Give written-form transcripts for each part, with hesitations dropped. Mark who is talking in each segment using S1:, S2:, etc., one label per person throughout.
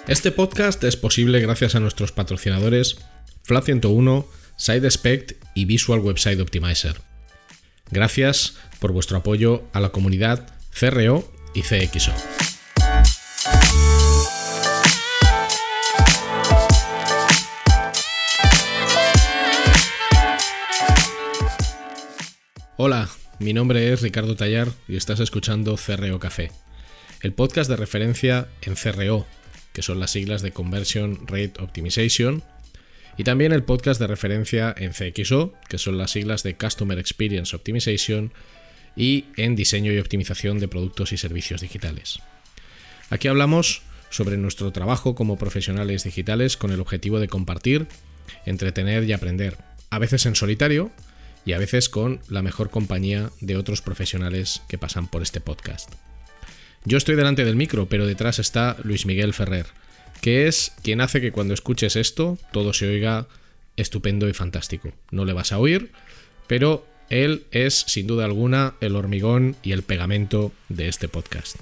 S1: Este podcast es posible gracias a nuestros patrocinadores Flat 101, SideSpect y Visual Website Optimizer. Gracias por vuestro apoyo a la comunidad CRO y CXO. Hola, mi nombre es Ricardo Tallar y estás escuchando CRO Café, el podcast de referencia en CRO, que son las siglas de Conversion Rate Optimization, y también el podcast de referencia en CXO, que son las siglas de Customer Experience Optimization, y en diseño y optimización de productos y servicios digitales. Aquí hablamos sobre nuestro trabajo como profesionales digitales con el objetivo de compartir, entretener y aprender, a veces en solitario y a veces con la mejor compañía de otros profesionales que pasan por este podcast. Yo estoy delante del micro, pero detrás está Luis Miguel Ferrer, que es quien hace que cuando escuches esto todo se oiga estupendo y fantástico. No le vas a oír, pero él es sin duda alguna el hormigón y el pegamento de este podcast.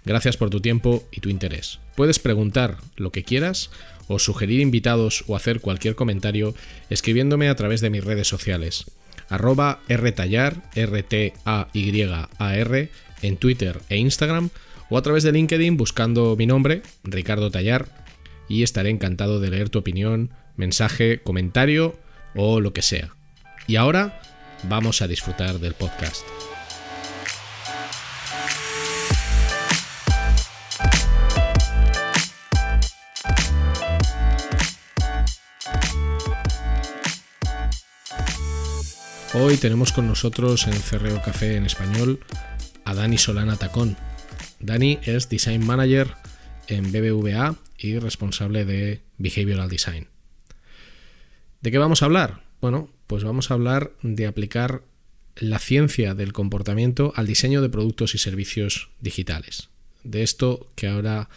S1: Gracias por tu tiempo y tu interés. Puedes preguntar lo que quieras o sugerir invitados o hacer cualquier comentario escribiéndome a través de mis redes sociales @rtallar, RTAYAR, en Twitter e Instagram, o a través de LinkedIn buscando mi nombre, Ricardo Tallar, y estaré encantado de leer tu opinión, mensaje, comentario o lo que sea. Y ahora vamos a disfrutar del podcast. Hoy tenemos con nosotros en CRO Café en español a Dani Solana Tacón. Dani es Design Manager en BBVA y responsable de Behavioral Design. ¿De qué vamos a hablar? Bueno, pues vamos a hablar de aplicar la ciencia del comportamiento al diseño de productos y servicios digitales. De esto que ahora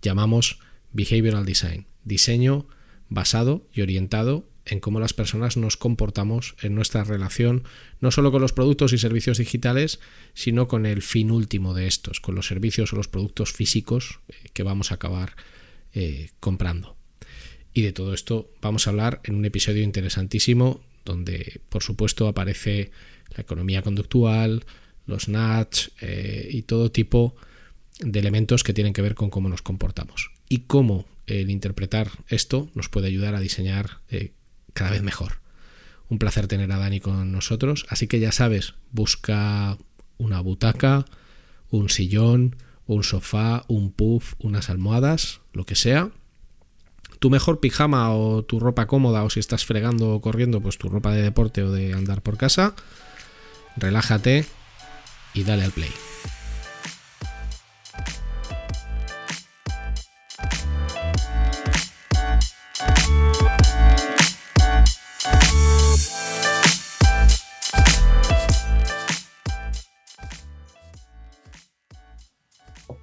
S1: llamamos Behavioral Design, diseño basado y orientado en cómo las personas nos comportamos en nuestra relación, no solo con los productos y servicios digitales, sino con el fin último de estos, con los servicios o los productos físicos que vamos a acabar comprando. Y de todo esto vamos a hablar en un episodio interesantísimo donde, por supuesto, aparece la economía conductual, los nudge y todo tipo de elementos que tienen que ver con cómo nos comportamos y cómo el interpretar esto nos puede ayudar a diseñar cada vez mejor. Un placer tener a Dani con nosotros, así que ya sabes, busca una butaca, un sillón, un sofá, un puff, unas almohadas, lo que sea, tu mejor pijama o tu ropa cómoda, o si estás fregando o corriendo, pues tu ropa de deporte o de andar por casa, relájate y dale al play.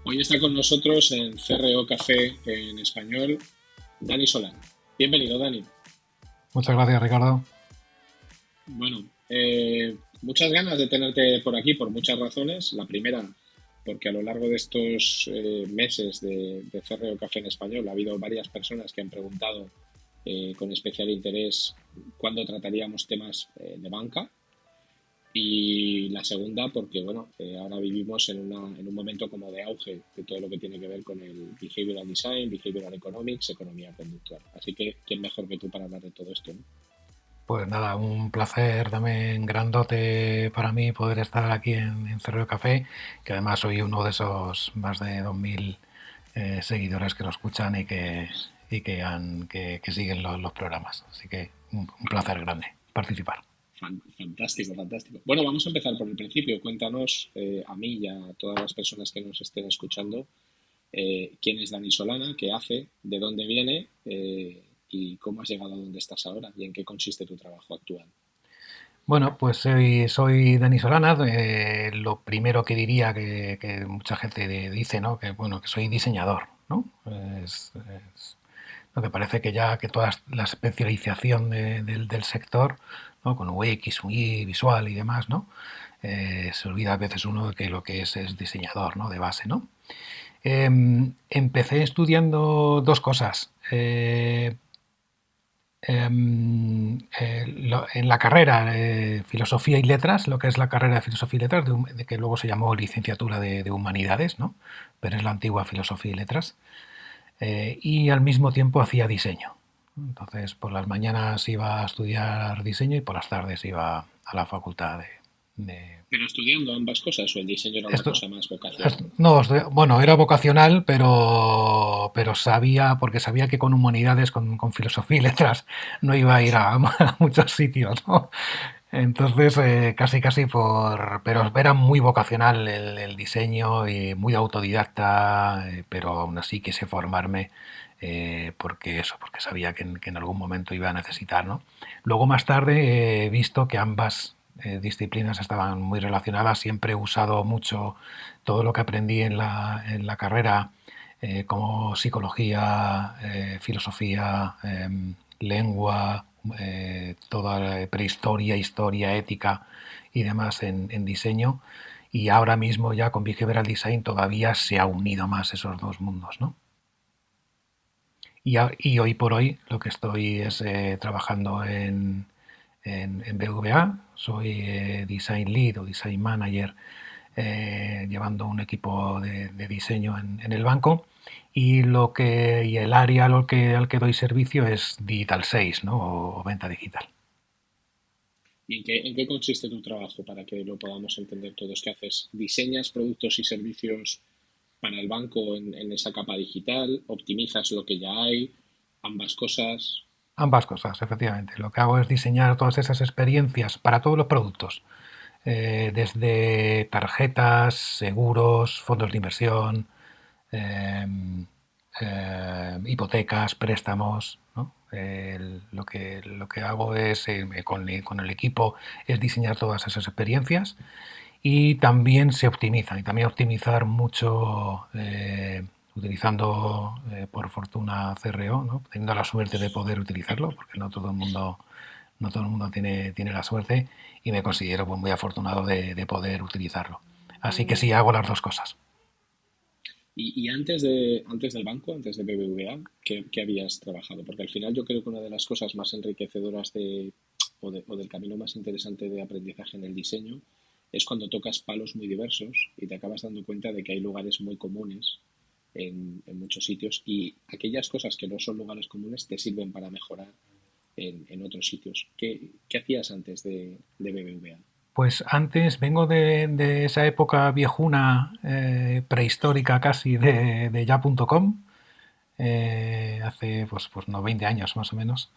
S1: Hoy está con nosotros en CRO Café en español Dani Solana. Bienvenido, Dani.
S2: Muchas gracias, Ricardo.
S1: Bueno, muchas ganas de tenerte por aquí por muchas razones. La primera, porque a lo largo de estos meses de CRO Café en español ha habido varias personas que han preguntado con especial interés cuándo trataríamos temas de banca. Y la segunda, porque bueno, ahora vivimos en un momento como de auge de todo lo que tiene que ver con el Behavioral Design, Behavioral Economics, economía conductual. Así que, ¿quién mejor que tú para hablar de todo esto, ¿no?
S2: Pues nada, un placer también grandote para mí poder estar aquí en CRO Café, que además soy uno de esos más de 2.000 seguidores que lo escuchan y que siguen los programas. Así que un placer grande participar.
S1: Fantástico, fantástico. Bueno, vamos a empezar por el principio. Cuéntanos a mí y a todas las personas que nos estén escuchando quién es Dani Solana, qué hace, de dónde viene y cómo has llegado a donde estás ahora y en qué consiste tu trabajo actual.
S2: Bueno, pues soy Dani Solana. Lo primero que diría que mucha gente dice, ¿no? Que bueno, que soy diseñador, ¿no? donde parece que ya que toda la especialización del sector, ¿no? Con UX, UI, visual y demás, ¿no? Se olvida a veces uno de que lo que es diseñador, ¿no? De base, ¿no? Empecé estudiando dos cosas. En la carrera Filosofía y Letras, lo que es la carrera de Filosofía y Letras, de que luego se llamó Licenciatura de Humanidades, ¿no? Pero es la antigua Filosofía y Letras, y al mismo tiempo hacía diseño. Entonces, por las mañanas iba a estudiar diseño y por las tardes iba a la facultad de
S1: ¿Pero estudiando ambas cosas o el diseño era una
S2: esto,
S1: cosa más vocacional?
S2: no, bueno, era vocacional, pero sabía, porque sabía que con humanidades, con filosofía y letras, no iba a ir a muchos sitios, ¿no? Entonces, casi pero era muy vocacional el diseño y muy autodidacta, pero aún así quise formarme porque sabía que en algún momento iba a necesitar, ¿no? Luego más tarde he visto que ambas disciplinas estaban muy relacionadas. Siempre he usado mucho todo lo que aprendí en la carrera, como psicología, filosofía, lengua, toda la prehistoria, historia, ética y demás en diseño. Y ahora mismo ya con Behavioral Design todavía se ha unido más esos dos mundos, ¿no? Y hoy por hoy lo que estoy es trabajando en BVA, soy Design Lead o Design Manager, llevando un equipo de diseño en el banco, y el área al que doy servicio es Digital Sales, ¿no? o venta digital.
S1: ¿Y en qué consiste tu trabajo para que lo podamos entender todos? ¿Qué haces? ¿Diseñas productos y servicios para el banco en esa capa digital? ¿Optimizas lo que ya hay? ¿Ambas cosas?
S2: Ambas cosas, efectivamente. Lo que hago es diseñar todas esas experiencias para todos los productos, desde tarjetas, seguros, fondos de inversión, eh, hipotecas, préstamos, ¿no? Lo que hago es, con el equipo, es diseñar todas esas experiencias, y también se optimizan, y también optimizar mucho utilizando, por fortuna, CRO, ¿no? Teniendo la suerte de poder utilizarlo, porque no todo el mundo tiene la suerte, y me considero pues muy afortunado de poder utilizarlo. Así que sí, hago las dos cosas.
S1: Y antes del banco, antes de BBVA, ¿qué habías trabajado? Porque al final yo creo que una de las cosas más enriquecedoras o del camino más interesante de aprendizaje en el diseño es cuando tocas palos muy diversos y te acabas dando cuenta de que hay lugares muy comunes en muchos sitios y aquellas cosas que no son lugares comunes te sirven para mejorar en otros sitios. ¿Qué hacías antes de BBVA?
S2: Pues antes vengo de esa época viejuna, prehistórica casi, de ya.com, hace pues no 20 años más o menos.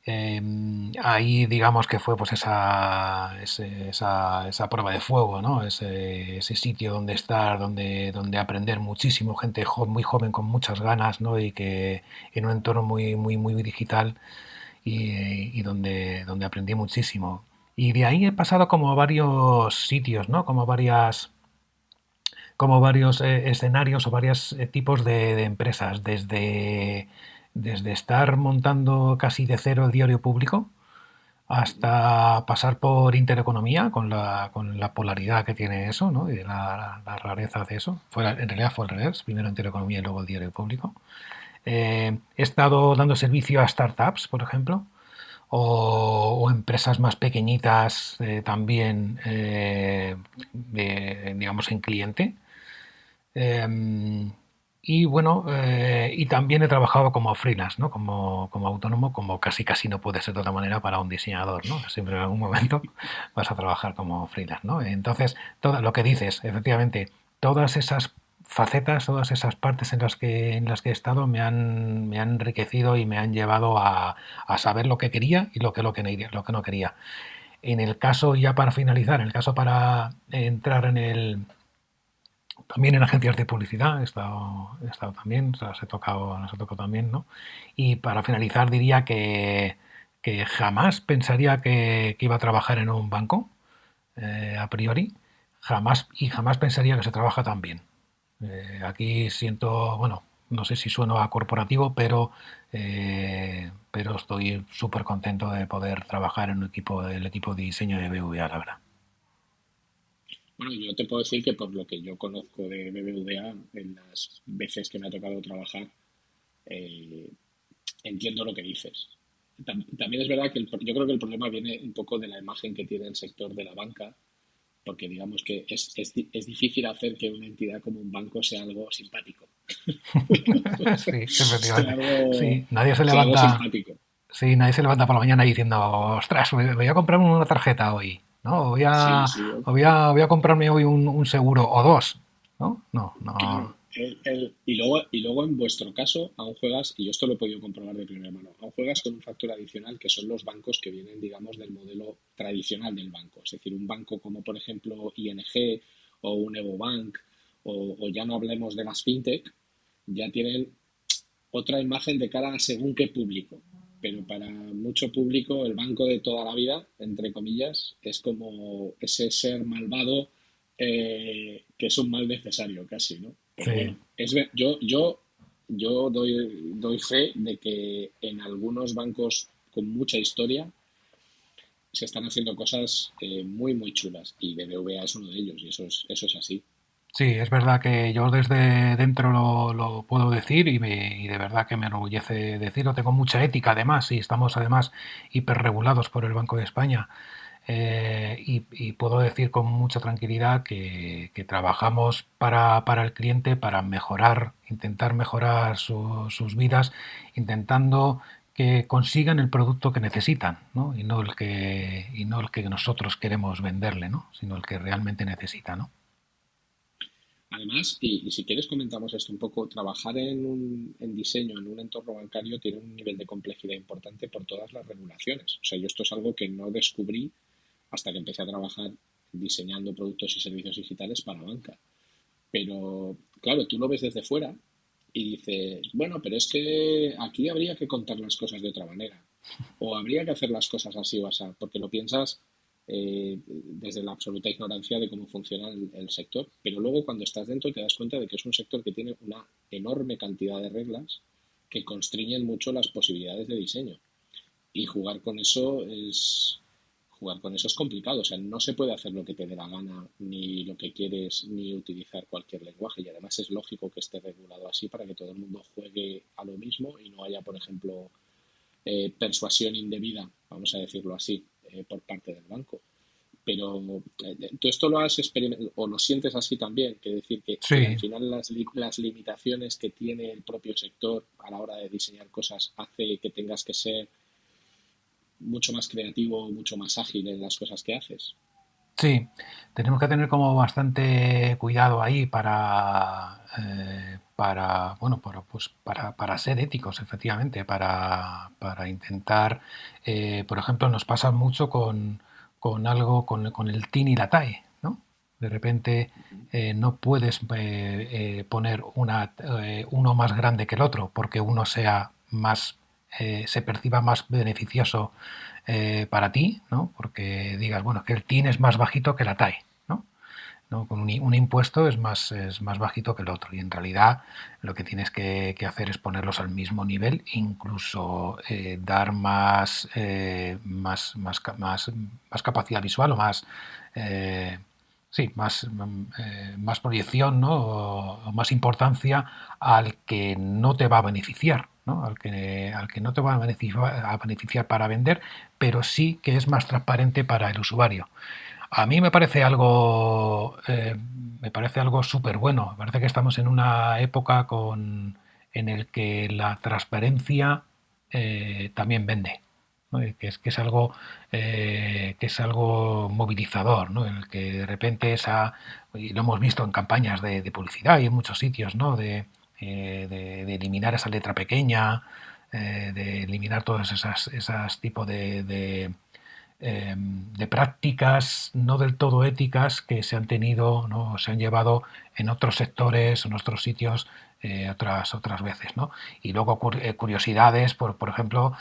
S2: Ahí digamos que fue pues esa prueba de fuego, ¿no? Ese sitio donde estar, donde aprender muchísimo, gente muy joven con muchas ganas, ¿no? Y que en un entorno muy, muy, muy digital, y donde aprendí muchísimo. Y de ahí he pasado como a varios sitios, ¿no? Como varios escenarios o varios tipos de empresas, desde estar montando casi de cero el diario público hasta pasar por Intereconomía con la polaridad que tiene eso, ¿no? Y la rareza de eso. En realidad fue al revés, primero Intereconomía y luego el diario público. He estado dando servicio a startups, por ejemplo, o empresas más pequeñitas, también, digamos, en cliente. Eh, y bueno, y también he trabajado como freelance, ¿no? Como autónomo, como casi no puede ser de otra manera para un diseñador, ¿no? Siempre en algún momento vas a trabajar como freelance, ¿no? Entonces, todo lo que dices, efectivamente, todas esas facetas, todas esas partes en las que he estado me han enriquecido y me han llevado a saber lo que quería y lo que no quería. En el caso, ya para finalizar, en el caso para entrar también en agencias de publicidad he estado también, o sea, nos ha tocado también, ¿no? Y para finalizar diría que jamás pensaría que iba a trabajar en un banco, a priori, jamás, y jamás pensaría que se trabaja tan bien. Aquí siento, bueno, no sé si sueno a corporativo, pero estoy súper contento de poder trabajar en el equipo de diseño de BBVA, la verdad.
S3: Bueno, yo te puedo decir que por lo que yo conozco de BBVA, en las veces que me ha tocado trabajar, eh, entiendo lo que dices. También es verdad que yo creo que el problema viene un poco de la imagen que tiene el sector de la banca, porque digamos que es difícil hacer que una entidad como un banco sea algo simpático.
S2: Sí,
S3: sea
S2: efectivamente.
S3: algo,
S2: Sí, nadie se
S3: sea algo
S2: levanta,
S3: simpático.
S2: sí, nadie se levanta por la mañana diciendo, ostras, voy a comprarme una tarjeta hoy, ¿no?
S3: Sí, sí,
S2: Voy a comprarme hoy un seguro o dos, ¿no? No, no.
S3: claro. Y luego en vuestro caso, aún juegas, y yo esto lo he podido comprobar de primera mano, aún juegas con un factor adicional que son los bancos que vienen, digamos, del modelo tradicional del banco. Es decir, un banco como por ejemplo ING o un EvoBank, o ya no hablemos de las fintech, ya tienen otra imagen de cara a según qué público. Pero para mucho público, el banco de toda la vida, entre comillas, es como ese ser malvado que es un mal necesario casi, ¿no? Pero
S2: Sí,
S3: bueno, yo doy fe de que en algunos bancos con mucha historia se están haciendo cosas muy, muy chulas y BBVA es uno de ellos y eso es así.
S2: sí, es verdad que yo desde dentro lo puedo decir y de verdad que me enorgullece decirlo. Tengo mucha ética además y estamos además hiperregulados por el Banco de España. Y puedo decir con mucha tranquilidad que trabajamos para el cliente, para mejorar, intentar mejorar sus vidas, intentando que consigan el producto que necesitan, ¿no? Y no el que nosotros queremos venderle, ¿no? Sino el que realmente necesita, ¿no?
S3: Además, y si quieres comentamos esto un poco, trabajar en diseño en un entorno bancario tiene un nivel de complejidad importante por todas las regulaciones. O sea, yo esto es algo que no descubrí hasta que empecé a trabajar diseñando productos y servicios digitales para banca. Pero, claro, tú lo ves desde fuera y dices, bueno, pero es que aquí habría que contar las cosas de otra manera. O habría que hacer las cosas así o así, porque lo piensas desde la absoluta ignorancia de cómo funciona el sector. Pero luego cuando estás dentro te das cuenta de que es un sector que tiene una enorme cantidad de reglas que constriñen mucho las posibilidades de diseño. Y jugar con eso es complicado. O sea, no se puede hacer lo que te dé la gana, ni lo que quieres, ni utilizar cualquier lenguaje. Y además es lógico que esté regulado así para que todo el mundo juegue a lo mismo y no haya, por ejemplo, persuasión indebida, vamos a decirlo así, por parte del banco. Pero tú esto lo has experimentado o lo sientes así también, que decir que al
S2: Sí,
S3: final las limitaciones que tiene el propio sector a la hora de diseñar cosas hace que tengas que ser mucho más creativo, mucho más ágil en las cosas que haces.
S2: sí, tenemos que tener como bastante cuidado ahí bueno, para ser éticos, efectivamente, para intentar, por ejemplo, nos pasa mucho con algo, con el TIN y la TAE, ¿no? De repente no puedes poner uno más grande que el otro porque uno sea más, se perciba más beneficioso para ti, ¿no? Porque digas, bueno, que el TIN es más bajito que la TAE, ¿no? ¿No? Con un impuesto es más bajito que el otro y en realidad lo que tienes que hacer es ponerlos al mismo nivel, incluso dar más capacidad visual o más, eh, sí, más proyección, ¿no? O más importancia al que no te va a beneficiar, ¿no? Al que no te va a beneficiar para vender, pero sí que es más transparente para el usuario. A mí me parece algo súper bueno. Me parece que estamos en una época en el que la transparencia también vende, ¿no? Y que que es algo movilizador, ¿no? En el que de repente y lo hemos visto en campañas de publicidad y en muchos sitios, ¿no? De eliminar esa letra pequeña, de eliminar todas esas tipos de prácticas no del todo éticas que se han tenido, ¿no? Se han llevado en otros sectores, en otros sitios, otras veces, ¿no? Y luego curiosidades, por ejemplo,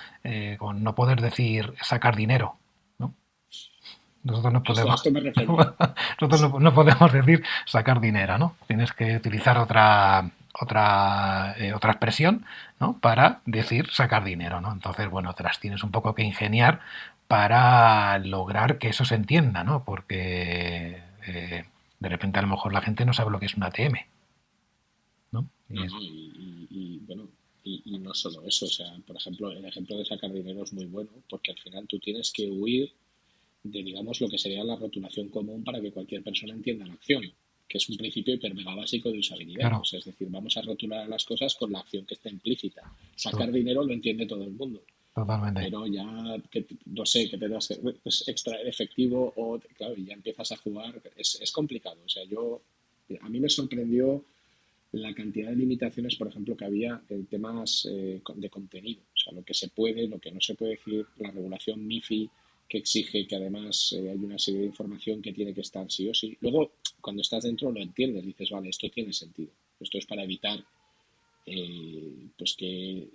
S2: con no poder decir sacar dinero, ¿no? Nosotros no
S3: A
S2: podemos,
S3: esto me refería.
S2: nosotros no podemos decir sacar dinero, ¿no? Tienes que utilizar otra expresión, ¿no? Para decir sacar dinero, ¿no? Entonces, bueno, te las tienes un poco que ingeniar para lograr que eso se entienda, ¿no? Porque de repente a lo mejor la gente no sabe lo que es un ATM, ¿no?
S3: No, no, bueno, y no solo eso, o sea, por ejemplo, el ejemplo de sacar dinero es muy bueno, porque al final tú tienes que huir de, digamos, lo que sería la rotulación común para que cualquier persona entienda la acción, que es un principio hiper mega básico de usabilidad.
S2: Claro,
S3: O sea, es decir, vamos a rotular las cosas con la acción que está implícita.
S2: to-
S3: Sacar dinero lo entiende todo el mundo,
S2: totalmente.
S3: pero ya, que, no sé, que te das pues, extraer efectivo o, claro, y ya empiezas a jugar, es complicado. O sea, a mí me sorprendió la cantidad de limitaciones, por ejemplo, que había en temas de contenido. O sea, lo que se puede, lo que no se puede decir, la regulación MIFI que exige que además hay una serie de información que tiene que estar sí o sí. Luego, cuando estás dentro lo entiendes, dices, vale, esto tiene sentido. Esto es para evitar pues que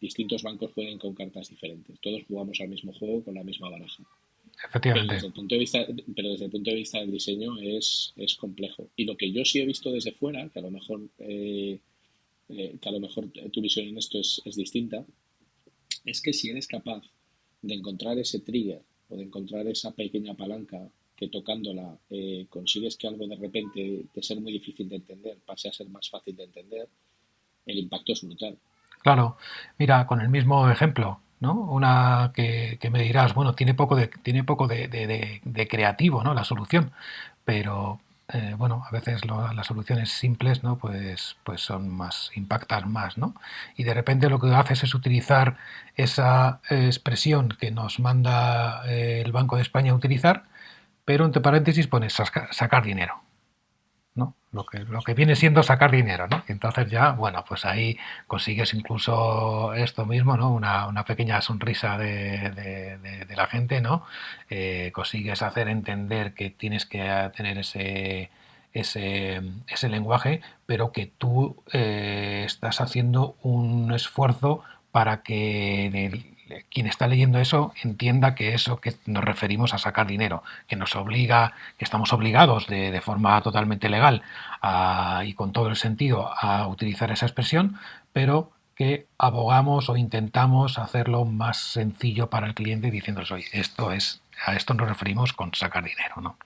S3: distintos bancos jueguen con cartas diferentes. Todos jugamos al mismo juego con la misma baraja. Pero
S2: Efectivamente.
S3: desde el punto de vista, pero desde el punto de vista del diseño es complejo. Y lo que yo sí he visto desde fuera, que a lo mejor tu visión en esto es distinta, es que si eres capaz de encontrar ese trigger o de encontrar esa pequeña palanca que tocándola consigues que algo de repente de ser muy difícil de entender pase a ser más fácil de entender, el impacto es brutal.
S2: Claro, mira, con el mismo ejemplo, ¿no? Una que me dirás, bueno, tiene poco de creativo, ¿no? La solución, pero bueno, a veces las soluciones simples, ¿no? Pues son más, impactan más, ¿no? Y de repente lo que haces es utilizar esa expresión que nos manda el Banco de España a utilizar, pero entre paréntesis pones sacar dinero. ¿No? Lo que viene siendo sacar dinero, ¿no? Y entonces ya, bueno, pues ahí consigues incluso esto mismo, ¿no? Una pequeña sonrisa de la gente, ¿no? Consigues hacer entender que tienes que tener ese lenguaje, pero que tú estás haciendo un esfuerzo para que quien está leyendo eso entienda que eso que nos referimos a sacar dinero, que nos obliga, que estamos obligados de forma totalmente legal y con todo el sentido a utilizar esa expresión, pero que abogamos o intentamos hacerlo más sencillo para el cliente diciéndoles, oye, a esto nos referimos con sacar dinero, ¿no?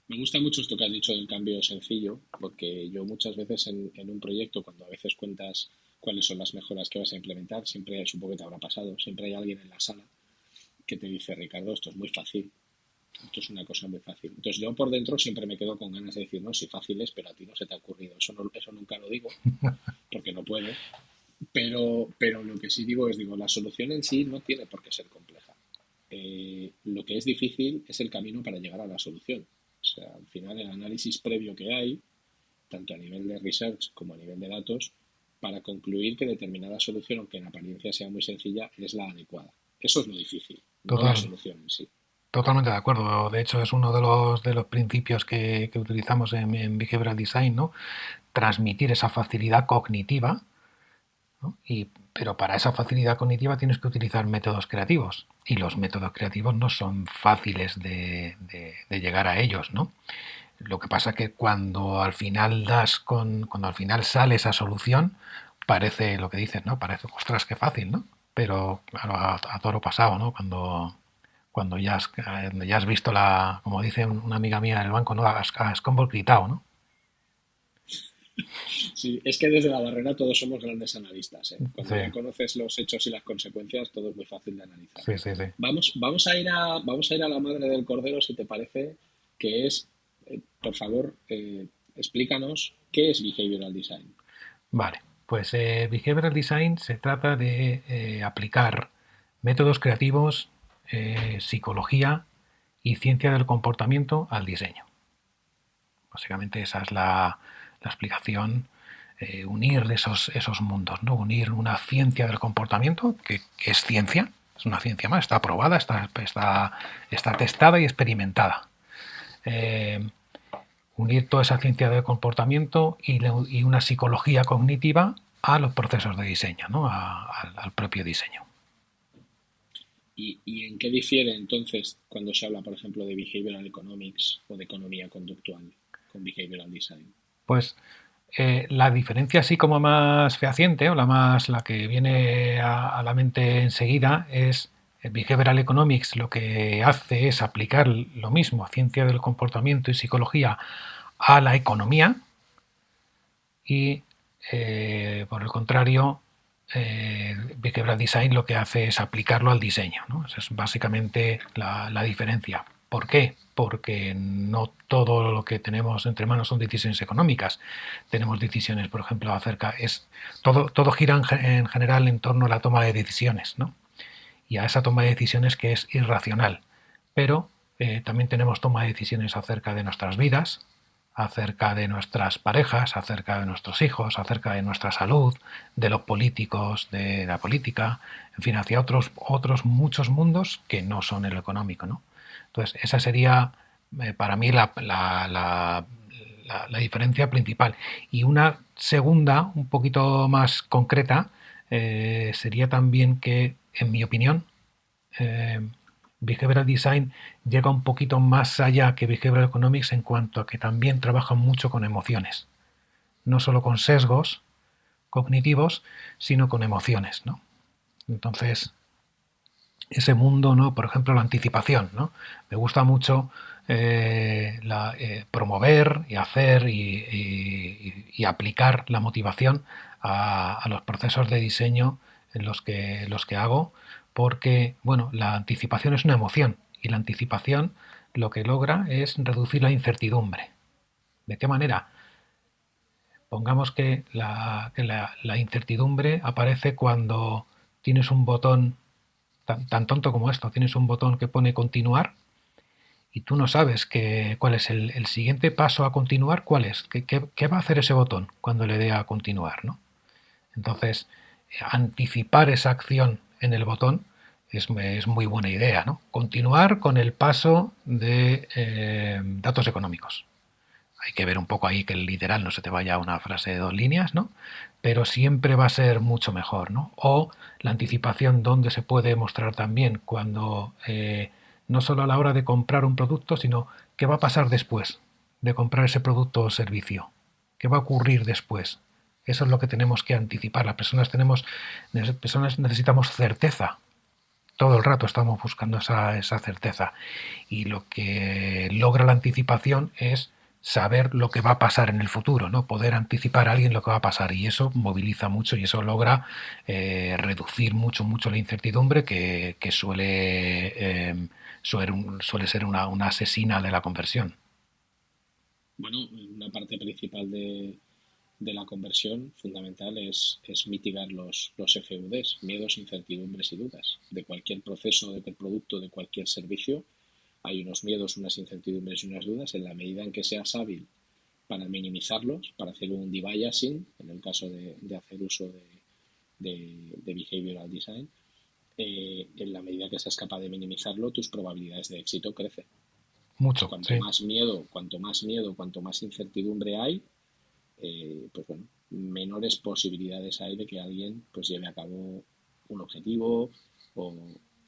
S3: Me gusta mucho esto que has dicho del cambio sencillo, porque yo muchas veces en un proyecto, cuando a veces cuentas cuáles son las mejoras que vas a implementar, siempre, supongo que te habrá pasado, siempre hay alguien en la sala que te dice, Ricardo, esto es muy fácil, esto es una cosa muy fácil. Entonces yo por dentro siempre me quedo con ganas de decir, no, sí fácil es, pero a ti no se te ha ocurrido. Eso nunca lo digo, porque no puedo. Pero lo que sí digo es, la solución en sí no tiene por qué ser compleja. Lo que es difícil es el camino para llegar a la solución. O sea, al final el análisis previo que hay, tanto a nivel de research como a nivel de datos, para concluir que determinada solución, aunque en apariencia sea muy sencilla, es la adecuada. Eso es lo difícil, no la
S2: Total,
S3: solución en sí.
S2: totalmente de acuerdo. De hecho, es uno de los principios que utilizamos en Behavioral Design, ¿no? Transmitir esa facilidad cognitiva, ¿no? Pero para esa facilidad cognitiva tienes que utilizar métodos creativos y los métodos creativos no son fáciles de llegar a ellos, ¿no? Lo que pasa es que cuando al final sale esa solución, parece lo que dices, ¿no? Parece, ostras, qué fácil, ¿no? Pero claro, a toro pasado, ¿no? Cuando ya has visto como dice una amiga mía en el banco, ¿no? A escombro gritado, ¿no?
S3: Sí, es que desde la barrera todos somos grandes analistas, ¿eh? Cuando
S2: Sí,
S3: ya conoces los hechos y las consecuencias, todo es muy fácil de analizar.
S2: sí, sí, sí.
S3: Vamos a ir a la madre del cordero, si te parece, que es, por favor, explícanos qué es behavioral design.
S2: Vale, pues Behavioral Design se trata de aplicar métodos creativos, psicología y ciencia del comportamiento al diseño. Básicamente esa es la explicación, unir esos mundos, ¿no? Unir una ciencia del comportamiento, que es ciencia, es una ciencia más, está aprobada, está testada y experimentada. Eh, Unir toda esa ciencia del comportamiento y una psicología cognitiva a los procesos de diseño, ¿no? Al propio diseño.
S3: ¿Y en qué difiere entonces cuando se habla, por ejemplo, de behavioral economics o de economía conductual con behavioral design?
S2: Pues La diferencia así como más fehaciente o la que viene a la mente enseguida es Behavioral Economics. Lo que hace es aplicar lo mismo, ciencia del comportamiento y psicología, a la economía, y por el contrario, Behavioral Design lo que hace es aplicarlo al diseño, ¿no? Esa es básicamente la diferencia. ¿Por qué? Porque no todo lo que tenemos entre manos son decisiones económicas. Tenemos decisiones, por ejemplo, todo gira en general en torno a la toma de decisiones, ¿no? Y a esa toma de decisiones que es irracional. Pero también tenemos toma de decisiones acerca de nuestras vidas, acerca de nuestras parejas, acerca de nuestros hijos, acerca de nuestra salud, de los políticos, de la política, en fin, hacia otros muchos mundos que no son el económico, ¿no? Entonces, esa sería para mí la diferencia principal. Y una segunda, un poquito más concreta, sería también que, en mi opinión, Behavioral Design llega un poquito más allá que Behavioral Economics en cuanto a que también trabaja mucho con emociones. No solo con sesgos cognitivos, sino con emociones, ¿no? Entonces, ese mundo, ¿no? Por ejemplo, la anticipación, ¿no? Me gusta mucho promover y hacer y aplicar la motivación a los procesos de diseño en los que hago, porque, bueno, la anticipación es una emoción y la anticipación lo que logra es reducir la incertidumbre. ¿De qué manera? Pongamos que la incertidumbre aparece cuando tienes un botón tan tonto como esto, tienes un botón que pone continuar y tú no sabes cuál es el siguiente paso a continuar, cuál es, qué va a hacer ese botón cuando le dé a continuar, ¿no? Entonces, anticipar esa acción en el botón es muy buena idea, ¿no? Continuar con el paso de datos económicos. Hay que ver un poco ahí que el literal no se te vaya a una frase de 2 líneas, ¿no? Pero siempre va a ser mucho mejor, ¿no? O la anticipación donde se puede mostrar también cuando no solo a la hora de comprar un producto, sino qué va a pasar después de comprar ese producto o servicio. ¿Qué va a ocurrir después? Eso es lo que tenemos que anticipar. Las personas necesitamos certeza. Todo el rato estamos buscando esa certeza. Y lo que logra la anticipación es saber lo que va a pasar en el futuro, ¿no? Poder anticipar a alguien lo que va a pasar, y eso moviliza mucho y eso logra reducir mucho la incertidumbre que suele ser una asesina de la conversión.
S3: Bueno, una parte principal de la conversión fundamental es mitigar los FUDs, miedos, incertidumbres y dudas. De cualquier proceso, de cualquier producto, de cualquier servicio, hay unos miedos, unas incertidumbres y unas dudas. En la medida en que seas hábil para minimizarlos, para hacer un debiasing, en el caso de hacer uso de Behavioral Design, en la medida que seas capaz de minimizarlo, tus probabilidades de éxito crecen.
S2: Mucho.
S3: Cuanto
S2: sí.
S3: más miedo, cuanto más incertidumbre hay, pues bueno, menores posibilidades hay de que alguien pues lleve a cabo un objetivo o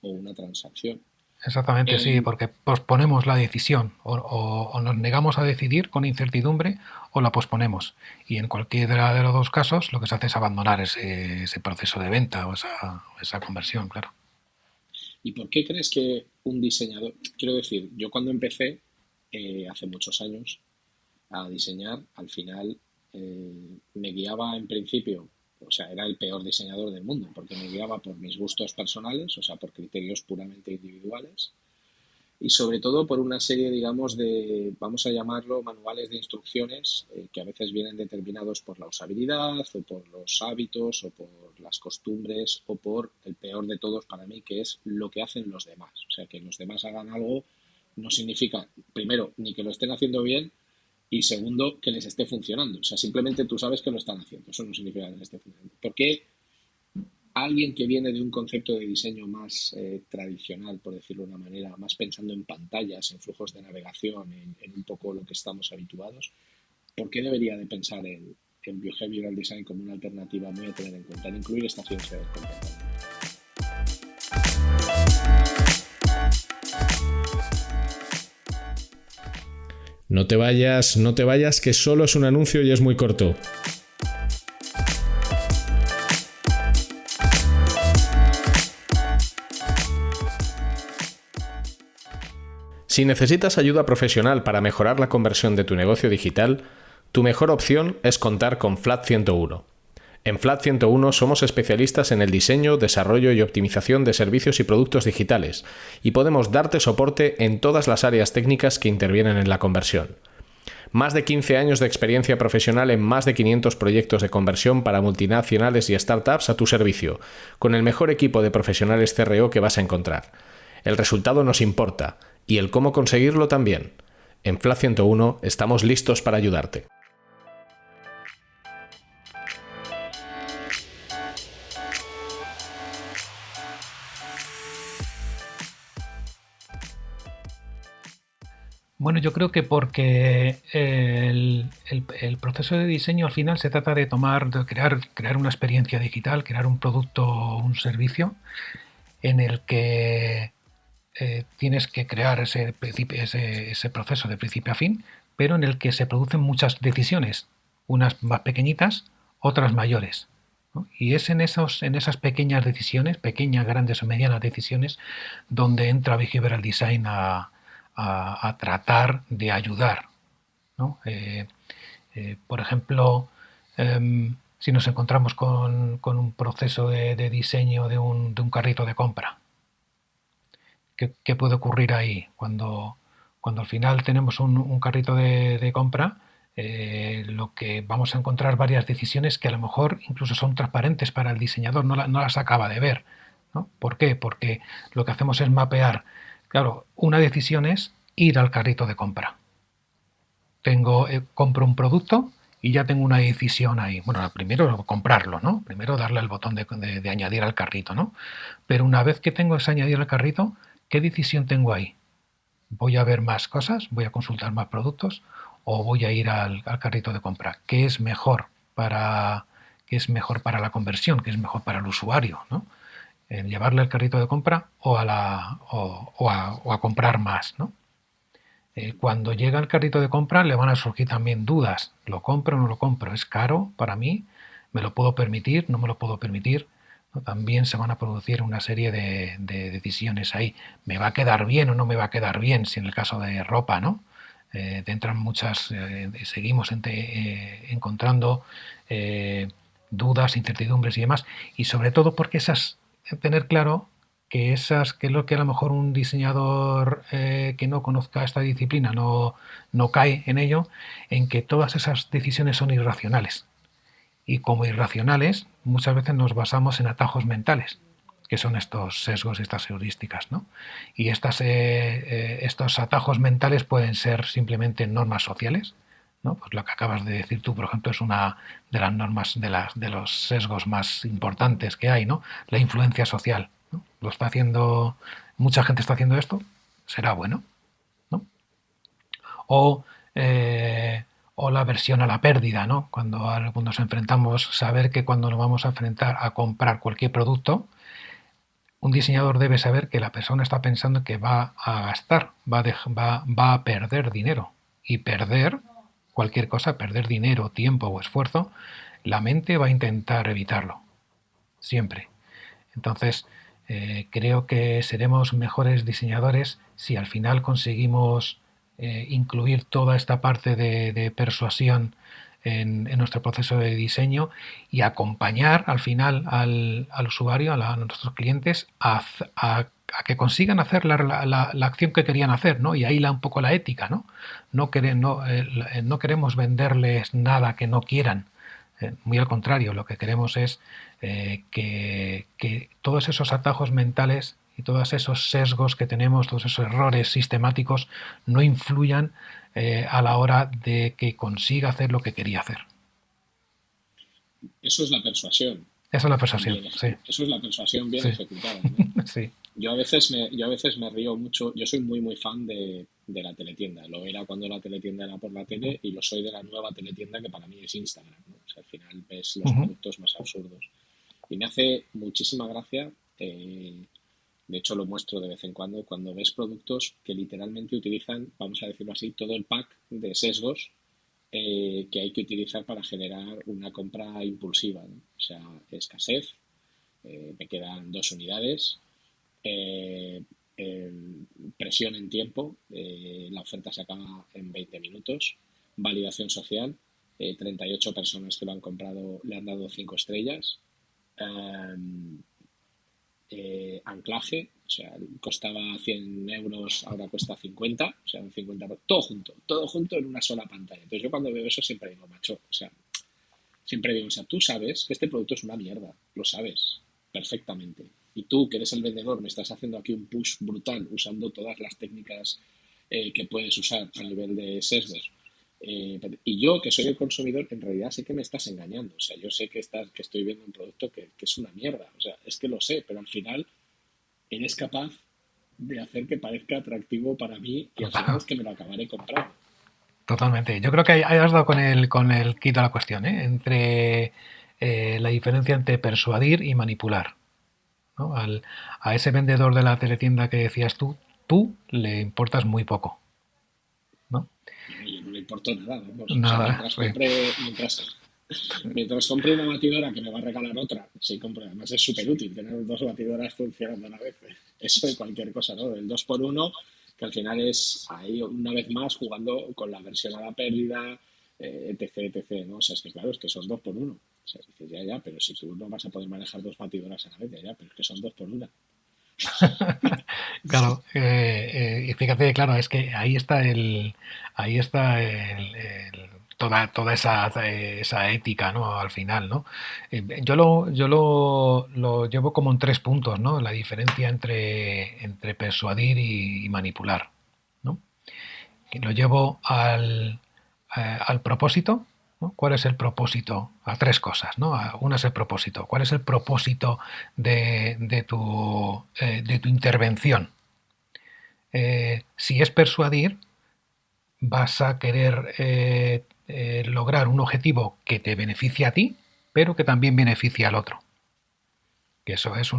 S3: una transacción.
S2: Exactamente, sí, porque posponemos la decisión o nos negamos a decidir con incertidumbre o la posponemos. Y en cualquiera de los dos casos lo que se hace es abandonar ese proceso de venta o esa conversión, claro.
S3: ¿Y por qué crees que un diseñador, quiero decir, yo cuando empecé hace muchos años a diseñar, al final me guiaba en principio, o sea, era el peor diseñador del mundo, porque me guiaba por mis gustos personales, o sea, por criterios puramente individuales, y sobre todo por una serie, digamos, de, vamos a llamarlo, manuales de instrucciones que a veces vienen determinados por la usabilidad, o por los hábitos, o por las costumbres, o por el peor de todos para mí, que es lo que hacen los demás. O sea, que los demás hagan algo no significa, primero, ni que lo estén haciendo bien, y segundo, que les esté funcionando. O sea, simplemente tú sabes que lo están haciendo. Eso no significa que les esté funcionando. ¿Por qué alguien que viene de un concepto de diseño más tradicional, por decirlo de una manera, más pensando en pantallas, en flujos de navegación, en un poco lo que estamos habituados, ¿por qué debería de pensar en Behavioral Design como una alternativa muy a tener en cuenta, en incluir esta ciencia del comportamiento?
S1: No te vayas, que solo es un anuncio y es muy corto. Si necesitas ayuda profesional para mejorar la conversión de tu negocio digital, tu mejor opción es contar con Flat 101. En Flat 101 somos especialistas en el diseño, desarrollo y optimización de servicios y productos digitales y podemos darte soporte en todas las áreas técnicas que intervienen en la conversión. Más de 15 años de experiencia profesional en más de 500 proyectos de conversión para multinacionales y startups a tu servicio, con el mejor equipo de profesionales CRO que vas a encontrar. El resultado nos importa y el cómo conseguirlo también. En Flat 101 estamos listos para ayudarte.
S2: Bueno, yo creo que porque el proceso de diseño al final se trata de crear una experiencia digital, crear un producto o un servicio en el que tienes que crear ese proceso de principio a fin, pero en el que se producen muchas decisiones, unas más pequeñitas, otras mayores, ¿no? Y es en esas pequeñas decisiones, pequeñas, grandes o medianas decisiones, donde entra Behavioral Design a tratar de ayudar, ¿no? Por ejemplo, si nos encontramos con un proceso de diseño de un carrito de compra, ¿qué puede ocurrir ahí? Cuando al final tenemos un carrito de compra, lo que vamos a encontrar varias decisiones que a lo mejor incluso son transparentes para el diseñador, no las acaba de ver, ¿no? ¿Por qué? Porque lo que hacemos es mapear. Claro, una decisión es ir al carrito de compra. Compro un producto y ya tengo una decisión ahí. Bueno, primero comprarlo, ¿no? Primero darle el botón de añadir al carrito, ¿no? Pero una vez que tengo ese añadir al carrito, ¿qué decisión tengo ahí? ¿Voy a ver más cosas? ¿Voy a consultar más productos? ¿O voy a ir al carrito de compra? ¿Qué es mejor para la conversión? ¿Qué es mejor para el usuario, ¿no? Llevarle el carrito de compra o a comprar más, ¿no? Cuando llega el carrito de compra le van a surgir también dudas. ¿Lo compro o no lo compro? ¿Es caro para mí? ¿Me lo puedo permitir? ¿No me lo puedo permitir? ¿No? También se van a producir una serie de decisiones ahí. ¿Me va a quedar bien o no me va a quedar bien? Si en el caso de ropa, ¿no? Entran muchas, seguimos encontrando dudas, incertidumbres y demás. Y sobre todo porque tener claro que es lo que a lo mejor un diseñador que no conozca esta disciplina no cae en ello, en que todas esas decisiones son irracionales. Y como irracionales, muchas veces nos basamos en atajos mentales, que son estos sesgos y estas heurísticas, ¿no? Y estos atajos mentales pueden ser simplemente normas sociales, ¿no? Pues lo que acabas de decir tú, por ejemplo, es una de las normas, de los sesgos más importantes que hay, ¿no? La influencia social, ¿no? Mucha gente está haciendo esto, será bueno, ¿no? O la aversión a la pérdida, ¿no? Cuando nos enfrentamos, saber que cuando nos vamos a enfrentar a comprar cualquier producto, un diseñador debe saber que la persona está pensando que va a gastar, va a perder dinero. Y perder cualquier cosa, perder dinero, tiempo o esfuerzo, la mente va a intentar evitarlo. Siempre. Entonces, creo que seremos mejores diseñadores si al final conseguimos incluir toda esta parte de persuasión en nuestro proceso de diseño y acompañar al final al usuario, a nuestros clientes, a que consigan hacer la acción que querían hacer, ¿no? Y ahí un poco la ética, ¿no? No queremos venderles nada que no quieran. Muy al contrario, lo que queremos es que todos esos atajos mentales y todos esos sesgos que tenemos, todos esos errores sistemáticos, no influyan a la hora de que consiga hacer lo que quería hacer.
S3: Eso es la persuasión.
S2: Esa es la persuasión, sí.
S3: Eso es la persuasión bien ejecutada, ¿no?
S2: Sí.
S3: Yo a veces me río mucho. Yo soy muy fan de la teletienda. Lo era cuando la teletienda era por la tele y lo soy de la nueva teletienda que para mí es Instagram, ¿no? O sea, al final ves los productos más absurdos. Y me hace muchísima gracia De hecho, lo muestro de vez en cuando ves productos que literalmente utilizan, vamos a decirlo así, todo el pack de sesgos que hay que utilizar para generar una compra impulsiva, ¿no? O sea, escasez, me quedan 2 unidades, eh, presión en tiempo, la oferta se acaba en 20 minutos, validación social, 38 personas que lo han comprado le han dado 5 estrellas, anclaje, o sea, costaba 100 euros, ahora cuesta 50, o sea, un 50, todo junto en una sola pantalla. Entonces yo cuando veo eso siempre digo, macho, o sea, siempre digo, o sea, tú sabes que este producto es una mierda, lo sabes perfectamente. Y tú, que eres el vendedor, me estás haciendo aquí un push brutal usando todas las técnicas que puedes usar a nivel de sesgos. Y yo, que soy el consumidor, en realidad sé que me estás engañando. O sea, yo sé que estoy viendo un producto que es una mierda. O sea, es que lo sé, pero al final eres capaz de hacer que parezca atractivo para mí y al final es que me lo acabaré comprando.
S2: Totalmente. Yo creo que ahí has dado con el quid a la cuestión, ¿eh? Entre la diferencia entre persuadir y manipular, ¿no? A ese vendedor de la teletienda que decías tú le importas muy poco, ¿no?
S3: Y no le importó nada, vamos. O sea,
S2: Nada,
S3: mientras compre una batidora que me va a regalar otra, sí compro. Además es súper útil tener 2 batidoras funcionando a la vez. Eso de cualquier cosa, ¿no? El 2x1, que al final es ahí una vez más jugando con la versión a la pérdida, etc, ¿no? O sea, es que claro, es que son 2x1. O sea, dices, ya, pero si tú no vas a poder manejar 2 batidoras a la vez, ya, pero es que son 2x1.
S2: Claro, y fíjate, claro, es que ahí está toda esa ética, ¿no? Al final, ¿no? Yo lo llevo como en 3 puntos, ¿no? La diferencia entre persuadir y manipular, ¿no? Y lo llevo al propósito, ¿no? ¿Cuál es el propósito? A 3 cosas, ¿no? Una es el propósito. ¿Cuál es el propósito de tu intervención? Si es persuadir, vas a querer lograr un objetivo que te beneficie a ti, pero que también beneficie al otro. Que eso es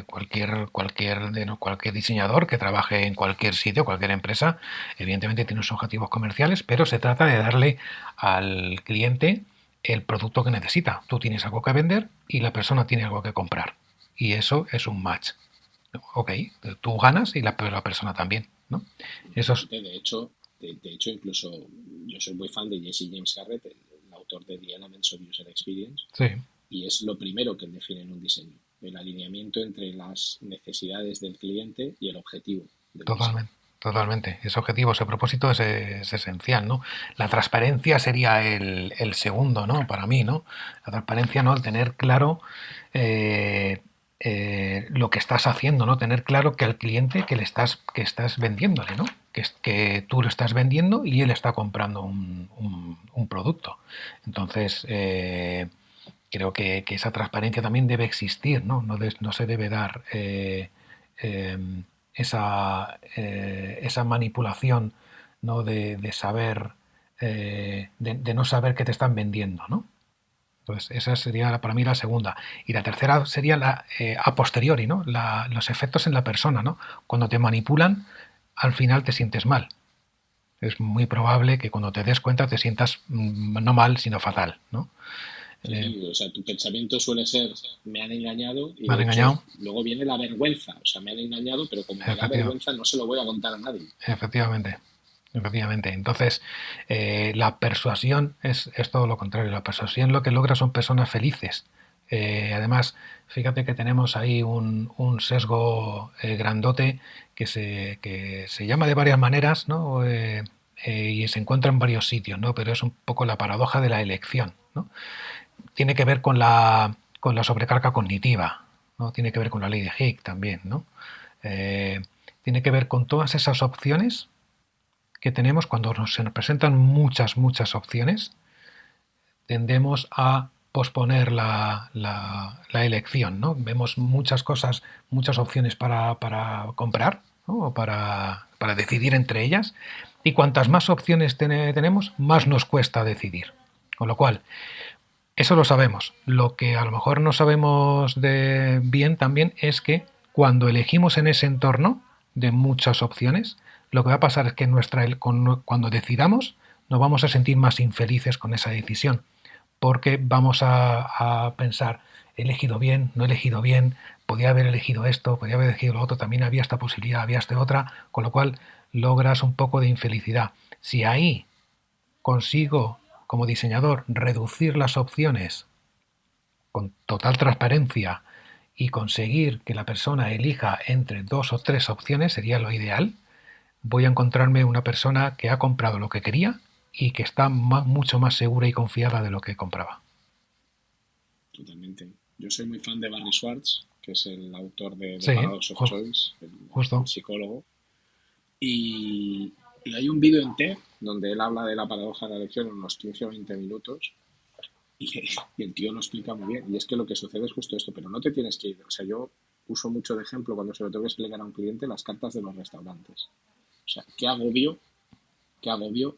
S2: cualquier diseñador que trabaje en cualquier sitio, cualquier empresa, evidentemente tiene unos objetivos comerciales, pero se trata de darle al cliente el producto que necesita. Tú tienes algo que vender y la persona tiene algo que comprar. Y eso es un match. Ok, tú ganas y la persona también, ¿no? Eso es...
S3: De hecho, incluso yo soy muy fan de Jesse James Garrett, el autor de The Elements of User Experience,
S2: Sí,
S3: y es lo primero que él define en un diseño, el alineamiento entre las necesidades del cliente y el objetivo del diseño.
S2: totalmente. Totalmente. Ese objetivo, ese propósito es esencial, ¿no? La transparencia sería el segundo, ¿no? Para mí, ¿no? La transparencia, ¿no? El tener claro lo que estás haciendo, ¿no? Tener claro que al cliente que estás vendiéndole, ¿no? Que tú lo estás vendiendo y él está comprando un producto. Entonces, creo que esa transparencia también debe existir, ¿no? No se debe dar esa manipulación, ¿no? De saber, de no saber qué te están vendiendo, ¿no? Entonces, esa sería para mí la segunda. Y la tercera sería a posteriori, ¿no? Los efectos en la persona, ¿no? Cuando te manipulan, al final te sientes mal. Es muy probable que cuando te des cuenta te sientas no mal, sino fatal, ¿no?
S3: Sí, o sea, tu pensamiento suele ser, me han engañado, y
S2: Me han
S3: de hecho,
S2: engañado.
S3: luego viene la vergüenza, o sea, me han engañado, pero como me da vergüenza no se lo voy a contar a nadie.
S2: Efectivamente. Entonces, la persuasión es todo lo contrario. La persuasión lo que logra son personas felices. Además, fíjate que tenemos ahí un sesgo grandote que se llama de varias maneras, ¿no? Y se encuentra en varios sitios, ¿no? Pero es un poco la paradoja de la elección, ¿no? Tiene que ver con la sobrecarga cognitiva, ¿no? Tiene que ver con la ley de Higgs también, ¿no? Tiene que ver con todas esas opciones que tenemos. Cuando se nos presentan muchas opciones, tendemos a posponer la elección, ¿no? Vemos muchas cosas, muchas opciones para comprar, ¿no? O para decidir entre ellas, y cuantas más opciones tenemos, más nos cuesta decidir. Con lo cual, eso lo sabemos. Lo que a lo mejor no sabemos bien también es que cuando elegimos en ese entorno de muchas opciones, lo que va a pasar es que cuando decidamos nos vamos a sentir más infelices con esa decisión, porque vamos a pensar, he elegido bien, no he elegido bien, podía haber elegido esto, podía haber elegido lo otro, también había esta posibilidad, había esta otra, con lo cual logras un poco de infelicidad. Si ahí consigo, como diseñador, reducir las opciones con total transparencia y conseguir que la persona elija entre 2 o 3 opciones, sería lo ideal, voy a encontrarme una persona que ha comprado lo que quería y que está mucho más segura y confiada de lo que compraba.
S3: Totalmente. Yo soy muy fan de Barry Schwartz, que es el autor de
S2: Sí,
S3: Paradox of Choice,
S2: justo.
S3: el psicólogo. Y hay un vídeo en TED donde él habla de la paradoja de la elección en unos 15 o 20 minutos y el tío lo explica muy bien. Y es que lo que sucede es justo esto, pero no te tienes que ir. O sea, yo uso mucho de ejemplo cuando se lo tengo que explicar a un cliente las cartas de los restaurantes. O sea, qué agobio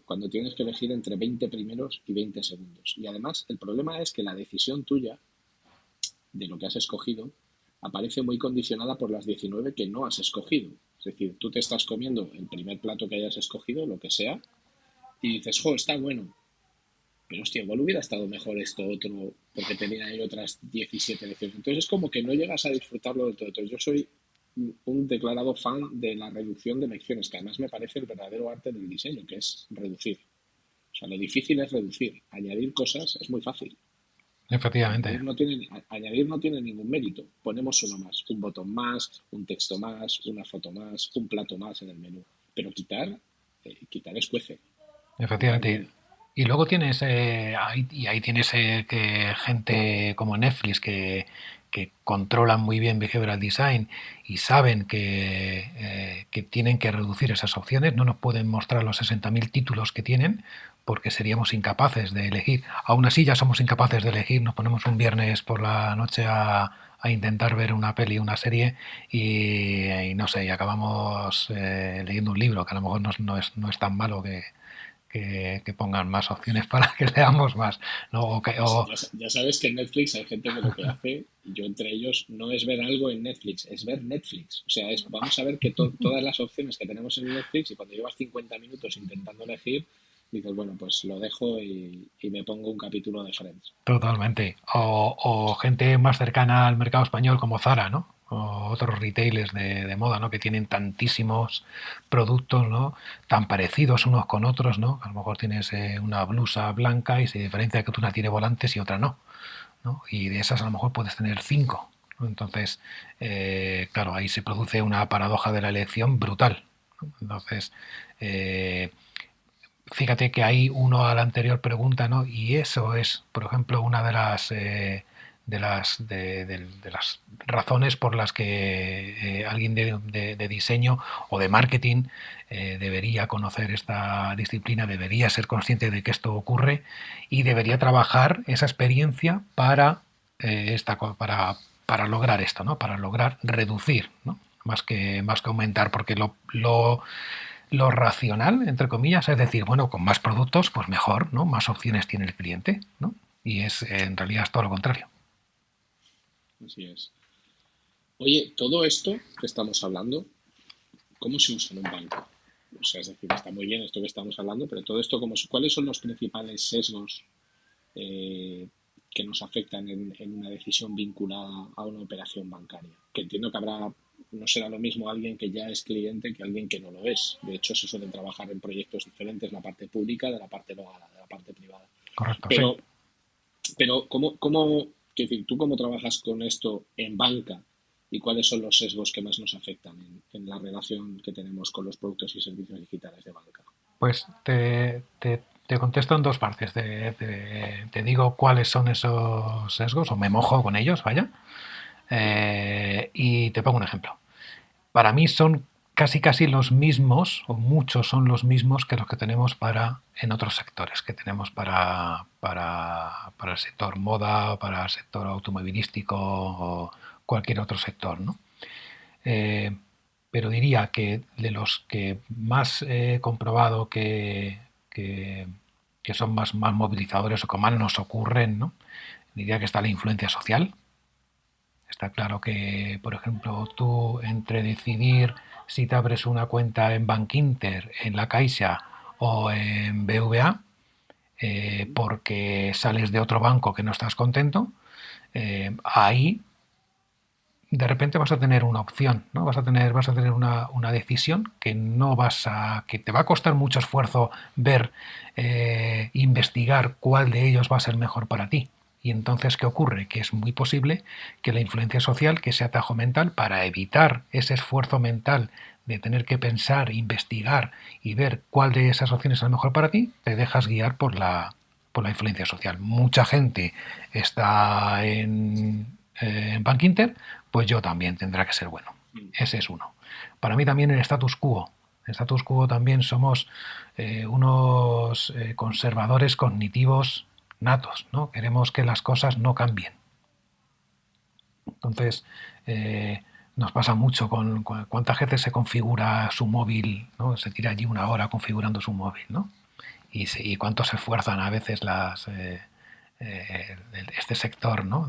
S3: cuando tienes que elegir entre 20 primeros y 20 segundos. Y además, el problema es que la decisión tuya de lo que has escogido aparece muy condicionada por las 19 que no has escogido. Es decir, tú te estás comiendo el primer plato que hayas escogido, lo que sea, y dices, jo, está bueno. Pero hostia, igual hubiera estado mejor esto otro, porque tenía ahí otras 17 elecciones. Entonces es como que no llegas a disfrutarlo del todo. Entonces yo soy un declarado fan de la reducción de elecciones, que además me parece el verdadero arte del diseño, que es reducir. O sea, lo difícil es reducir. Añadir cosas es muy fácil.
S2: Efectivamente.
S3: Añadir no tiene ningún mérito. Ponemos uno más, un botón más, un texto más, una foto más, un plato más en el menú. Pero quitar escuece.
S2: Efectivamente. Y luego tienes, ahí tienes que gente como Netflix que controlan muy bien behavioral design y saben que tienen que reducir esas opciones. No nos pueden mostrar los 60.000 títulos que tienen porque seríamos incapaces de elegir. Aún así ya somos incapaces de elegir. Nos ponemos un viernes por la noche a intentar ver una peli, una serie y no sé, y acabamos leyendo un libro que a lo mejor no es tan malo que pongan más opciones para que leamos más, ¿no?
S3: Ya sabes que en Netflix hay gente que lo que hace, y yo entre ellos, no es ver algo en Netflix, es ver Netflix. O sea, vamos a ver que todas las opciones que tenemos en Netflix, y cuando llevas 50 minutos intentando elegir, dices, bueno, pues lo dejo y me pongo un capítulo de Friends.
S2: Totalmente. O gente más cercana al mercado español como Zara, ¿no? O otros retailers de moda, ¿no? Que tienen tantísimos productos, ¿no? Tan parecidos unos con otros, ¿no? A lo mejor tienes una blusa blanca y se diferencia que una tiene volantes y otra no, ¿no? Y de esas a lo mejor puedes tener 5, ¿no? Entonces, claro, ahí se produce una paradoja de la elección brutal, ¿no? Entonces, fíjate que hay uno a la anterior pregunta, ¿no? Y eso es, por ejemplo, una de las razones por las que alguien de diseño o de marketing debería conocer esta disciplina, debería ser consciente de que esto ocurre y debería trabajar esa experiencia para lograr esto, ¿no? Para lograr reducir, ¿no? Más que aumentar, porque lo racional, entre comillas, es decir, bueno, con más productos, pues mejor, ¿no? Más opciones tiene el cliente, ¿no? Y en realidad es todo lo contrario.
S3: Así es. Oye, todo esto que estamos hablando, ¿cómo se usa en un banco? O sea, es decir, está muy bien esto que estamos hablando, pero todo esto, ¿cuáles son los principales sesgos que nos afectan en una decisión vinculada a una operación bancaria? Que entiendo que no será lo mismo alguien que ya es cliente que alguien que no lo es. De hecho, se suelen trabajar en proyectos diferentes, la parte pública de la parte de la parte privada.
S2: Correcto.
S3: Pero quiero decir, ¿tú cómo trabajas con esto en banca y cuáles son los sesgos que más nos afectan en la relación que tenemos con los productos y servicios digitales de banca?
S2: Pues te contesto en dos partes. Te digo cuáles son esos sesgos, o me mojo con ellos, vaya. Y te pongo un ejemplo. Para mí son casi los mismos, o muchos son los mismos que los que tenemos en otros sectores, que tenemos para el sector moda, para el sector automovilístico o cualquier otro sector, ¿no? Pero diría que de los que más he comprobado que son más movilizadores o que más nos ocurren, ¿no? Diría que está la influencia social. Está claro que, por ejemplo, tú entre decidir si te abres una cuenta en Bankinter, en La Caixa o en BVA, porque sales de otro banco que no estás contento, ahí de repente vas a tener una opción, ¿no? Vas a tener una decisión que te va a costar mucho esfuerzo ver, investigar cuál de ellos va a ser mejor para ti. Y entonces, ¿qué ocurre? Que es muy posible que la influencia social, que ese atajo mental, para evitar ese esfuerzo mental de tener que pensar, investigar y ver cuál de esas opciones es la mejor para ti, te dejas guiar por la influencia social. Mucha gente está en Bankinter, pues yo también tendrá que ser bueno. Ese es uno. Para mí también el status quo. En status quo también somos unos conservadores cognitivos natos, ¿no? Queremos que las cosas no cambien. Entonces, nos pasa mucho con cuánta gente se configura su móvil, ¿no? Se tira allí una hora configurando su móvil, ¿no? Y cuánto se esfuerzan a veces este sector, ¿no?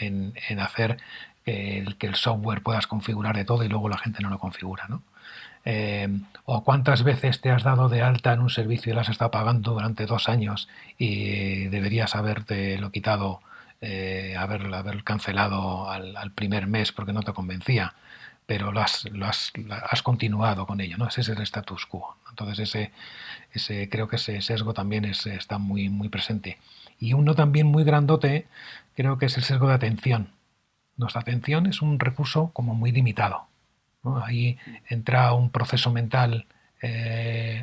S2: en hacer que el software puedas configurar de todo y luego la gente no lo configura, ¿no? O cuántas veces te has dado de alta en un servicio y lo has estado pagando durante 2 años y deberías haberte lo quitado, haber cancelado al primer mes porque no te convencía, pero has continuado con ello, ¿no? Ese es el status quo. Entonces creo que ese sesgo también está muy, muy presente. Y uno también muy grandote creo que es el sesgo de atención. Nuestra atención es un recurso como muy limitado, ¿no? Ahí entra un proceso mental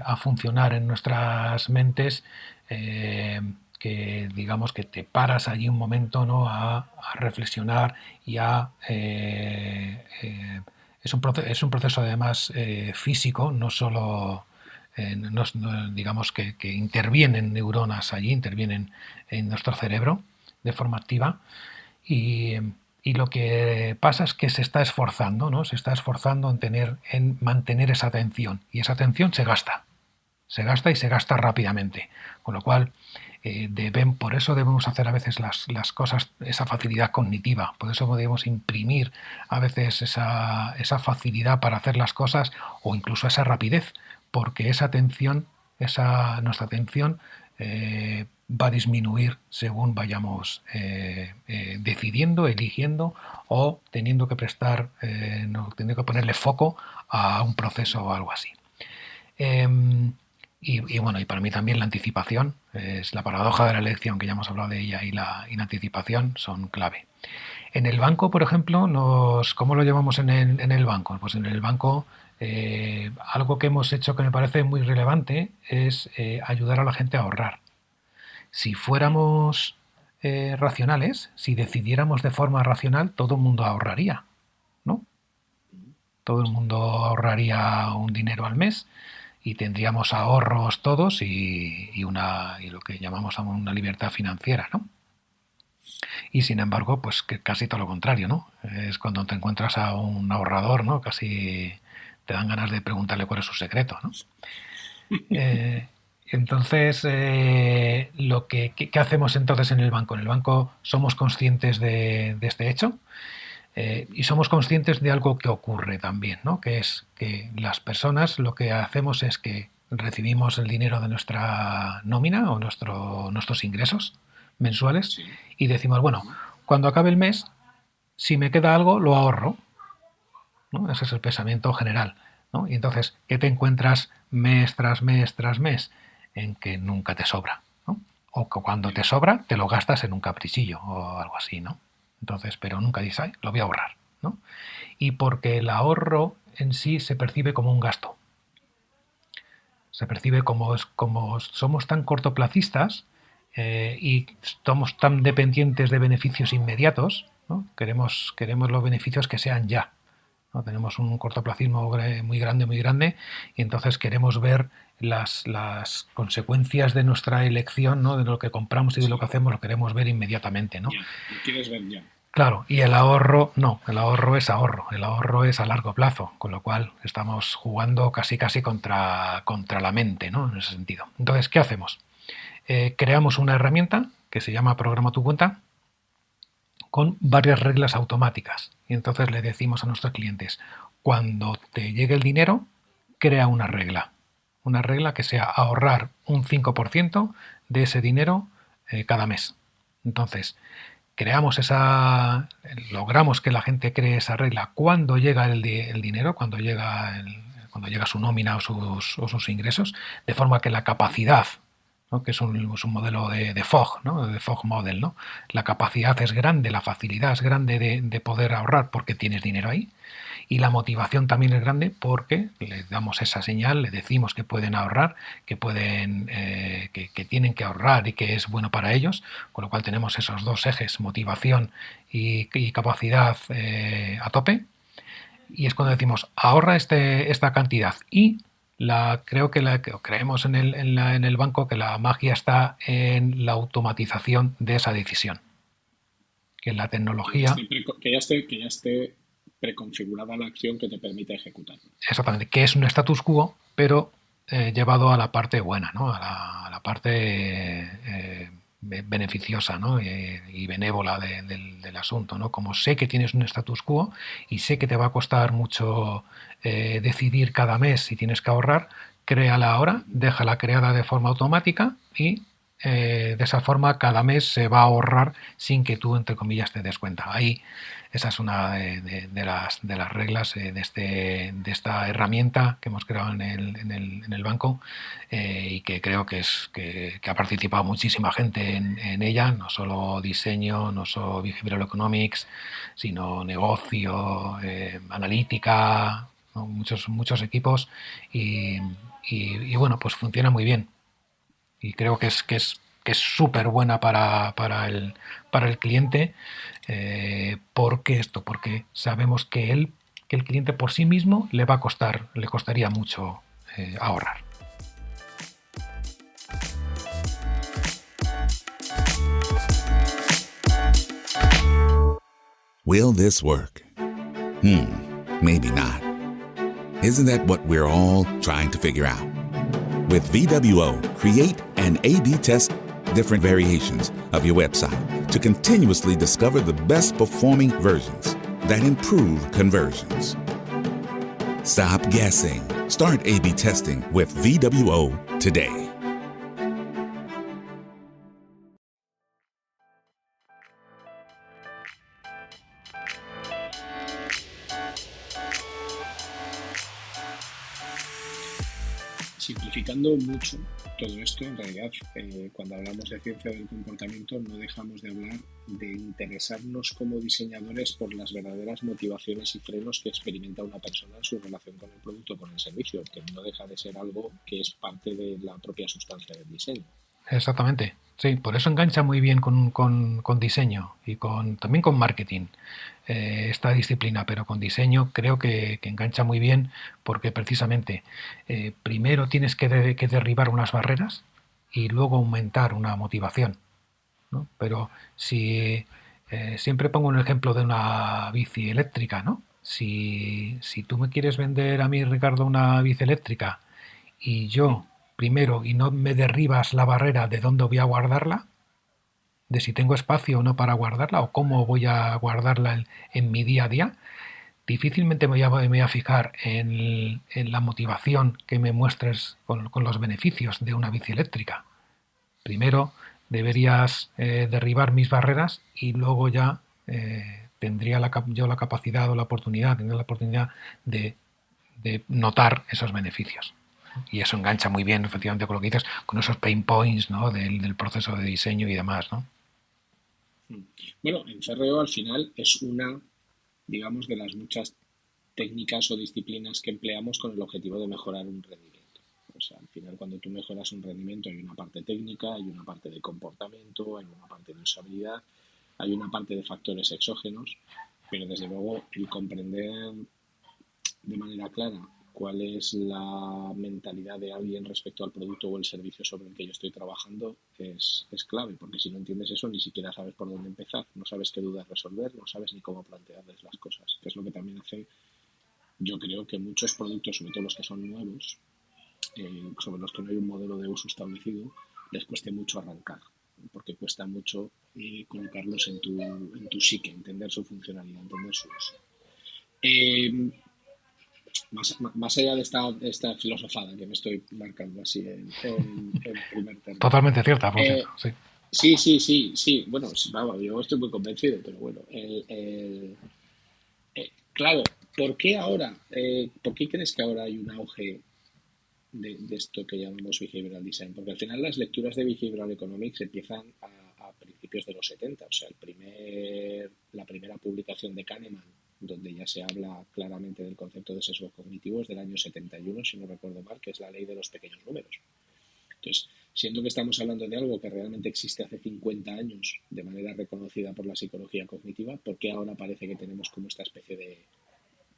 S2: a funcionar en nuestras mentes, que digamos que te paras allí un momento, ¿no? a reflexionar y es un proceso además físico, no solo digamos que intervienen neuronas allí, intervienen en nuestro cerebro de forma activa y lo que pasa es que se está esforzando, ¿no? Se está esforzando en mantener esa atención y esa atención se gasta y se gasta rápidamente, con lo cual por eso debemos hacer a veces las cosas, esa facilidad cognitiva, por eso debemos imprimir a veces esa facilidad para hacer las cosas o incluso esa rapidez, porque esa atención, nuestra atención va a disminuir según vayamos decidiendo, eligiendo o teniendo que teniendo que ponerle foco a un proceso o algo así. Bueno, y para mí también la anticipación es la paradoja de la elección, que ya hemos hablado de ella, y la anticipación son clave. En el banco, por ejemplo, ¿cómo lo llevamos en el banco? Pues en el banco algo que hemos hecho que me parece muy relevante es ayudar a la gente a ahorrar. Si fuéramos racionales, si decidiéramos de forma racional, todo el mundo ahorraría, ¿no? Todo el mundo ahorraría un dinero al mes y tendríamos ahorros todos y lo que llamamos una libertad financiera, ¿no? Y sin embargo, pues que casi todo lo contrario, ¿no? Es cuando te encuentras a un ahorrador, ¿no? Casi te dan ganas de preguntarle cuál es su secreto, ¿no? Entonces, ¿qué hacemos entonces en el banco? En el banco somos conscientes de este hecho y somos conscientes de algo que ocurre también, ¿no? Que es que las personas lo que hacemos es que recibimos el dinero de nuestra nómina o nuestros ingresos mensuales, sí, y decimos, bueno, cuando acabe el mes, si me queda algo, lo ahorro, ¿no? Ese es el pensamiento general, ¿no? Y entonces, ¿qué te encuentras mes tras mes tras mes? En que nunca te sobra, ¿no? O que cuando te sobra, te lo gastas en un caprichillo o algo así, ¿no? Entonces, pero nunca dices, ay, lo voy a ahorrar, ¿no? Y porque el ahorro en sí se percibe como un gasto. Se percibe como somos tan cortoplacistas y somos tan dependientes de beneficios inmediatos, ¿no? Queremos los beneficios que sean ya, ¿no? Tenemos un cortoplacismo muy grande y entonces queremos ver las consecuencias de nuestra elección, ¿no? De lo que compramos y de lo que hacemos, lo queremos ver inmediatamente, ¿no?
S3: Ya, lo quieres ver ya.
S2: Claro, y el ahorro no, el ahorro es a largo plazo, con lo cual estamos jugando casi contra la mente, ¿no? En ese sentido. Entonces, ¿qué hacemos? Creamos una herramienta que se llama Programa tu cuenta, con varias reglas automáticas. Y entonces le decimos a nuestros clientes, cuando te llegue el dinero, crea una regla. Una regla que sea ahorrar un 5% de ese dinero cada mes. Entonces, logramos que la gente cree esa regla cuando llega el dinero, cuando llega su nómina o sus ingresos, de forma que la capacidad, ¿no? Que es un modelo de Fogg, ¿no? De Fogg Model, ¿no? La capacidad es grande, la facilidad es grande de poder ahorrar porque tienes dinero ahí. Y la motivación también es grande porque les damos esa señal, les decimos que pueden ahorrar, que tienen que ahorrar y que es bueno para ellos, con lo cual tenemos esos dos ejes, motivación y capacidad a tope. Y es cuando decimos ahorra esta cantidad y creemos en el banco que la magia está en la automatización de esa decisión, que la tecnología
S3: Que ya esté preconfigurada la acción que te permite ejecutarlo.
S2: Exactamente, que es un status quo, pero llevado a la parte buena, ¿no? A la parte beneficiosa, ¿no? Y benévola del asunto, ¿no? Como sé que tienes un status quo y sé que te va a costar mucho decidir cada mes si tienes que ahorrar, créala ahora, déjala creada de forma automática y de esa forma cada mes se va a ahorrar sin que tú, entre comillas, te des cuenta. Ahí esa es una de las reglas de esta herramienta que hemos creado en el banco y que creo que ha participado muchísima gente en ella, no solo diseño, no solo behavioral economics, sino negocio, analítica, ¿no? Muchos equipos y bueno, pues funciona muy bien. Y creo que es súper buena para el cliente. Porque sabemos que el cliente por sí mismo le costaría mucho ahorrar.
S4: Will this work? Maybe not. Isn't that what we're all trying to figure out? With VWO, create and A/B test different variations of your website to continuously discover the best performing versions that improve conversions. Stop guessing. Start A/B testing with VWO today.
S3: Simplificando mucho todo esto, en realidad, cuando hablamos de ciencia del comportamiento, no dejamos de hablar de interesarnos como diseñadores por las verdaderas motivaciones y frenos que experimenta una persona en su relación con el producto o con el servicio, que no deja de ser algo que es parte de la propia sustancia del diseño.
S2: Exactamente. Sí, por eso engancha muy bien con diseño y también con marketing esta disciplina, pero con diseño creo que engancha muy bien porque precisamente primero tienes que derribar unas barreras y luego aumentar una motivación, ¿no? Pero si siempre pongo un ejemplo de una bici eléctrica, ¿no? Si tú me quieres vender a mí, Ricardo, una bici eléctrica y yo primero y no me derribas la barrera de dónde voy a guardarla, de si tengo espacio o no para guardarla o cómo voy a guardarla en mi día a día, difícilmente me voy a fijar en la motivación que me muestres con los beneficios de una bici eléctrica. Primero deberías derribar mis barreras y luego ya tendría yo la capacidad o la oportunidad de notar esos beneficios. Y eso engancha muy bien, efectivamente, con lo que dices, con esos pain points, ¿no? del proceso de diseño y demás, ¿no?
S3: Bueno, en CRO al final es una, digamos, de las muchas técnicas o disciplinas que empleamos con el objetivo de mejorar un rendimiento. O sea, al final cuando tú mejoras un rendimiento hay una parte técnica, hay una parte de comportamiento, hay una parte de usabilidad, hay una parte de factores exógenos, pero desde luego el comprender de manera clara cuál es la mentalidad de alguien respecto al producto o el servicio sobre el que yo estoy trabajando es clave, porque si no entiendes eso ni siquiera sabes por dónde empezar, no sabes qué dudas resolver, no sabes ni cómo plantearles las cosas, que es lo que también hace, yo creo que muchos productos, sobre todo los que son nuevos, sobre los que no hay un modelo de uso establecido, les cueste mucho arrancar. porque cuesta mucho colocarlos en tu psique, entender su funcionalidad, entender su uso. Más allá de esta filosofada que me estoy marcando así en primer término.
S2: Totalmente cierta, por cierto, sí.
S3: Sí. Bueno, vamos, yo estoy muy convencido, pero bueno. Claro, ¿por qué ahora? ¿Por qué crees que ahora hay un auge de esto que llamamos behavioral design? Porque al final las lecturas de behavioral economics empiezan a principios de los 70, o sea, la primera publicación de Kahneman, donde ya se habla claramente del concepto de sesgo cognitivo, es del año 71, si no recuerdo mal, que es la ley de los pequeños números. Entonces, siendo que estamos hablando de algo que realmente existe hace 50 años de manera reconocida por la psicología cognitiva, ¿por qué ahora parece que tenemos como esta especie de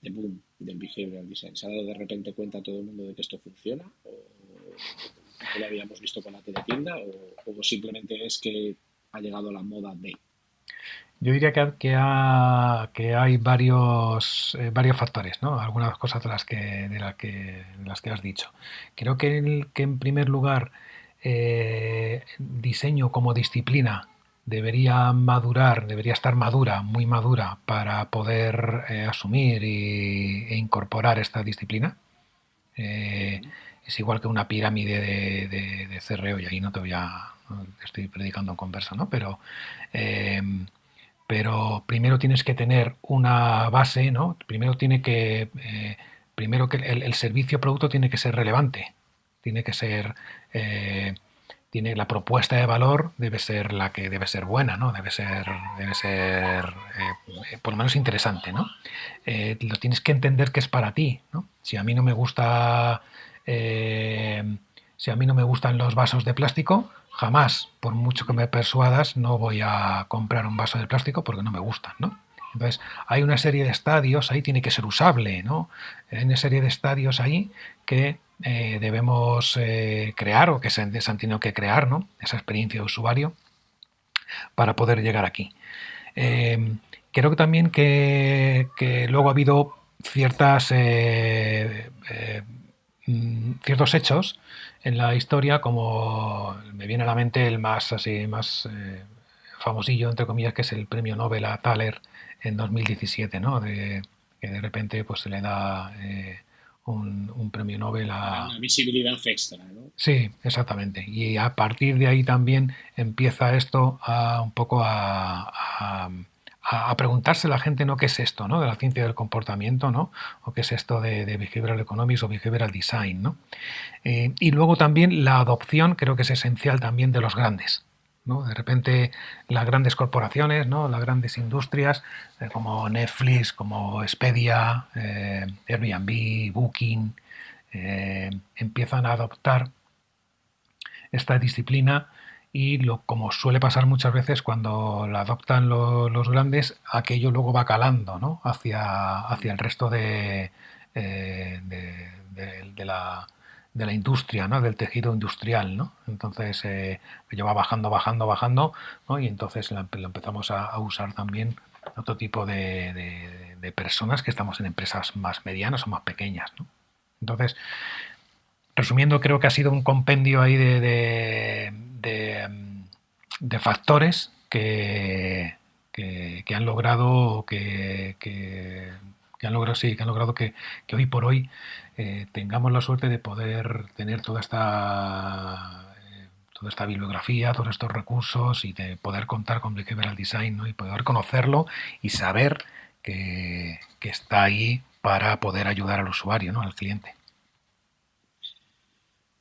S3: boom del behavioral design? ¿Se ha dado de repente cuenta todo el mundo de que esto funciona? ¿O no lo habíamos visto con la teletienda? ¿O simplemente es que ha llegado la moda de...?
S2: Yo diría que hay varios factores, ¿no? Algunas cosas de las que has dicho. Creo que en primer lugar diseño como disciplina debería estar madura, muy madura, para poder asumir e incorporar esta disciplina. Es igual que una pirámide de CRO, y ahí no estoy predicando en converso, ¿no? Pero primero tienes que tener una base, ¿no? Primero que el servicio o producto tiene que ser relevante, tiene que ser, la propuesta de valor debe ser la que debe ser buena, ¿no? Debe ser por lo menos interesante, ¿no? Lo tienes que entender que es para ti, ¿no? Si a mí no me gustan los vasos de plástico, jamás, por mucho que me persuadas, no voy a comprar un vaso de plástico porque no me gustan, ¿no? Entonces, hay una serie de estadios, ahí tiene que ser usable, ¿no? Hay una serie de estadios ahí que debemos crear, o que se han tenido que crear, ¿no? Esa experiencia de usuario para poder llegar aquí. Creo que también que luego ha habido ciertos hechos en la historia, como me viene a la mente el más famosillo, entre comillas, que es el premio Nobel a Thaler en 2017, ¿no? Que de repente pues se le da un premio Nobel a...
S3: Una visibilidad extra, ¿no?
S2: Sí, exactamente. Y a partir de ahí también empieza esto un poco a preguntarse la gente, ¿no? ¿Qué es esto, ¿no? De la ciencia del comportamiento, ¿no? O qué es esto de behavioral economics o behavioral design, ¿no? Y luego también la adopción creo que es esencial también de los grandes, ¿no? De repente las grandes corporaciones, ¿no? Las grandes industrias como Netflix, como Expedia, Airbnb, Booking, empiezan a adoptar esta disciplina. Y como suele pasar muchas veces cuando la adoptan los grandes, aquello luego va calando, ¿no? hacia el resto de la industria, ¿no? Del tejido industrial, ¿no? Entonces va bajando, ¿no? Y entonces lo empezamos a usar también otro tipo de personas que estamos en empresas más medianas o más pequeñas, ¿no? Entonces, resumiendo, creo que ha sido un compendio ahí de factores que han logrado que han logrado que hoy por hoy tengamos la suerte de poder tener toda esta bibliografía, todos estos recursos, y de poder contar con behavioral design, ¿no? Y poder conocerlo y saber que está ahí para poder ayudar al usuario, ¿no? Al cliente.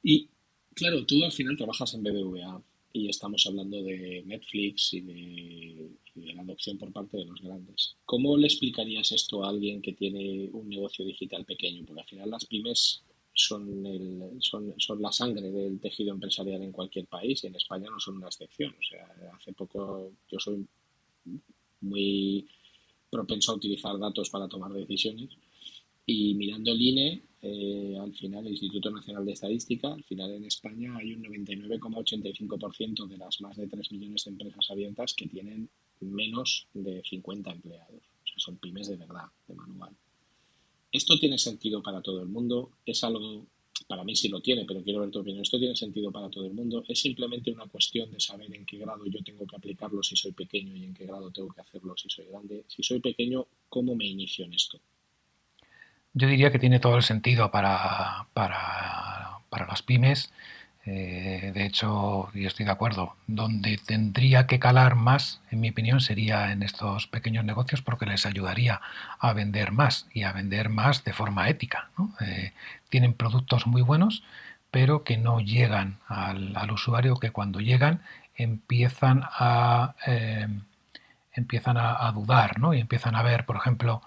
S3: Y claro, tú al final trabajas en BBVA y estamos hablando de Netflix y de la adopción por parte de los grandes. ¿Cómo le explicarías esto a alguien que tiene un negocio digital pequeño? Porque al final las pymes son la sangre del tejido empresarial en cualquier país, y en España no son una excepción. O sea, hace poco yo soy muy propenso a utilizar datos para tomar decisiones. Y mirando el INE, al final, el Instituto Nacional de Estadística, al final en España hay un 99,85% de las más de 3 millones de empresas abiertas que tienen menos de 50 empleados. O sea, son pymes de verdad, de manual. ¿Esto tiene sentido para todo el mundo? ¿Es algo para mí sí lo tiene, pero quiero ver tu opinión. ¿Esto tiene sentido para todo el mundo? ¿Es simplemente una cuestión de saber en qué grado yo tengo que aplicarlo si soy pequeño y en qué grado tengo que hacerlo si soy grande? Si soy pequeño, ¿cómo me inicio en esto?
S2: Yo diría que tiene todo el sentido para las pymes. De hecho, y estoy de acuerdo, donde tendría que calar más, en mi opinión, sería en estos pequeños negocios porque les ayudaría a vender más y a vender más de forma ética, ¿no? Tienen productos muy buenos, pero que no llegan al usuario, que cuando llegan empiezan a dudar, ¿no? Y empiezan a ver, por ejemplo,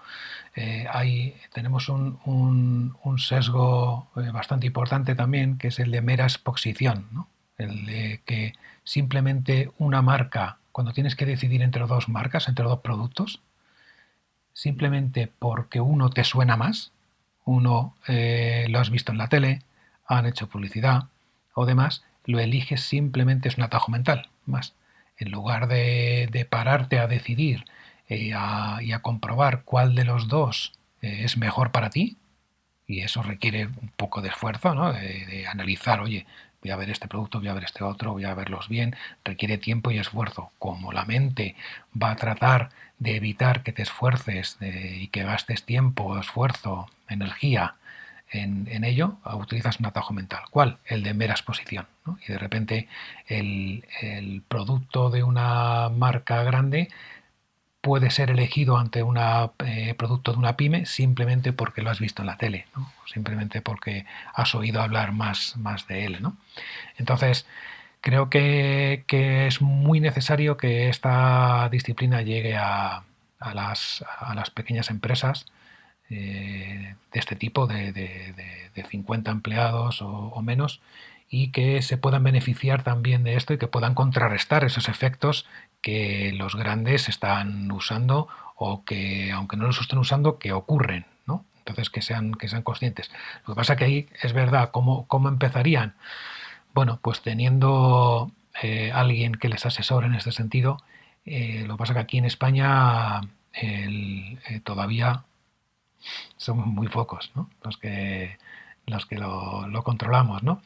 S2: tenemos un sesgo bastante importante también, que es el de mera exposición, ¿no? El de que simplemente una marca, cuando tienes que decidir entre dos marcas, entre dos productos, simplemente porque uno te suena más, uno lo has visto en la tele, han hecho publicidad o demás, lo eliges simplemente, es un atajo mental más. En lugar de pararte a decidir y a comprobar cuál de los dos es mejor para ti, y eso requiere un poco de esfuerzo, ¿no? De analizar, oye, voy a ver este producto, voy a ver este otro, voy a verlos bien, requiere tiempo y esfuerzo. Como la mente va a tratar de evitar que te esfuerces y que gastes tiempo, esfuerzo, energía en ello, utilizas un atajo mental. ¿Cuál? El de mera exposición, ¿no? Y de repente el producto de una marca grande puede ser elegido ante un producto de una pyme simplemente porque lo has visto en la tele, ¿no? Simplemente porque has oído hablar más de él, ¿no? Entonces, creo que es muy necesario que esta disciplina llegue a las pequeñas empresas de este tipo, de 50 empleados o menos, y que se puedan beneficiar también de esto y que puedan contrarrestar esos efectos que los grandes están usando o que, aunque no los estén usando, que ocurren, ¿no? Entonces, que sean conscientes. Lo que pasa que ahí es verdad, ¿cómo empezarían? Bueno, pues teniendo alguien que les asesore en este sentido. Lo que pasa que aquí en España todavía somos muy pocos, ¿no? Los que lo controlamos, ¿no?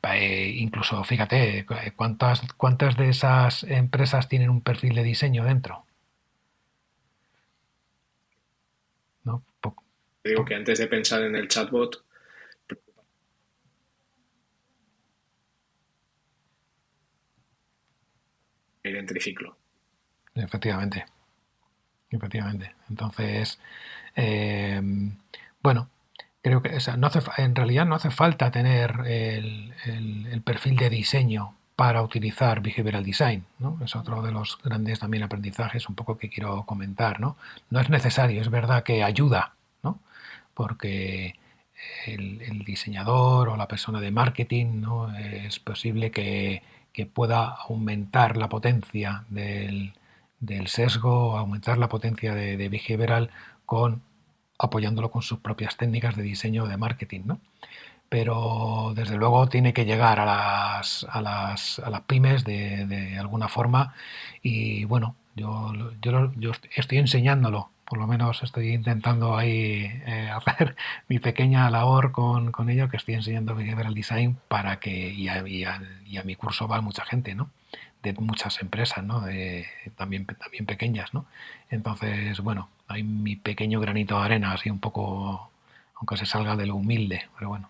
S2: Incluso, fíjate, ¿cuántas de esas empresas tienen un perfil de diseño dentro? ¿No?
S3: Digo que antes de pensar en el chatbot, ir en triciclo.
S2: Efectivamente. Entonces, bueno, creo que en realidad no hace falta tener el perfil de diseño para utilizar Behavioral Design, ¿no? Es otro de los grandes también aprendizajes un poco que quiero comentar, ¿no? No es necesario, es verdad que ayuda, ¿no? Porque el diseñador o la persona de marketing, ¿no? Es posible que pueda aumentar la potencia del sesgo, aumentar la potencia de behavioral apoyándolo con sus propias técnicas de diseño de marketing, ¿no? Pero desde luego tiene que llegar a las pymes de alguna forma, y bueno, yo estoy enseñándolo, por lo menos estoy intentando ahí hacer mi pequeña labor con ello, que estoy enseñando Behavioral Design para que, y a mi curso va mucha gente, ¿no? De muchas empresas, ¿no? También pequeñas, ¿no? Entonces, bueno, hay mi pequeño granito de arena, así un poco, aunque se salga de lo humilde, pero bueno.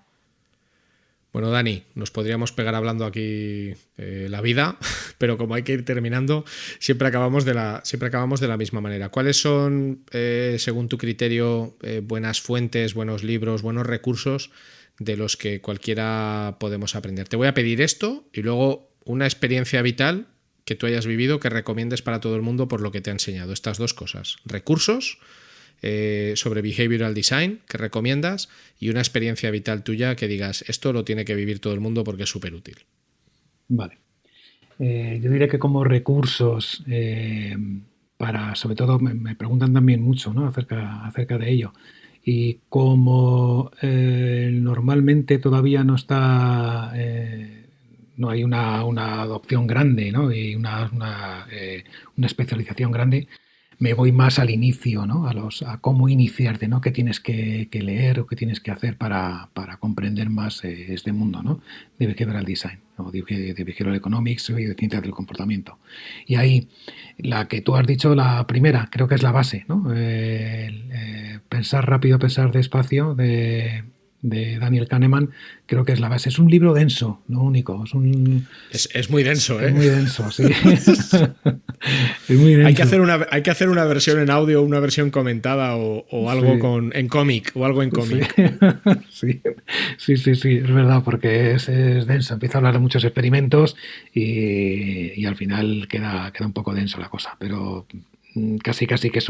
S1: Bueno, Dani, nos podríamos pegar hablando aquí la vida, pero como hay que ir terminando, siempre acabamos de la misma manera. ¿Cuáles son, según tu criterio, buenas fuentes, buenos libros, buenos recursos de los que cualquiera podemos aprender? Te voy a pedir esto y luego una experiencia vital que tú hayas vivido que recomiendes para todo el mundo por lo que te ha enseñado. Estas dos cosas: recursos sobre Behavioral Design que recomiendas y una experiencia vital tuya que digas, esto lo tiene que vivir todo el mundo porque es súper útil.
S2: Vale. Yo diría que como recursos, sobre todo me preguntan también mucho, ¿no? acerca de ello. Y como normalmente todavía no está... no hay una adopción grande, ¿no? Y una especialización grande, me voy más al inicio, ¿no? A cómo iniciarte, ¿no? Qué tienes que leer o qué tienes que hacer para comprender más este mundo, ¿no? De behavioral design, o de behavioral economics y de ciencias del comportamiento. Y ahí, la que tú has dicho, la primera, creo que es la base, ¿no? Pensar rápido, pensar despacio, de Daniel Kahneman, creo que es la base. Es un libro denso, no único.
S1: Es muy denso, ¿eh?
S2: Es muy denso, sí. Es muy denso.
S1: Hay que hacer una versión en audio, una versión comentada o algo en cómic o algo en cómic.
S2: Sí. Sí, es verdad, porque es denso. Empieza a hablar de muchos experimentos y al final queda un poco denso la cosa, pero casi que es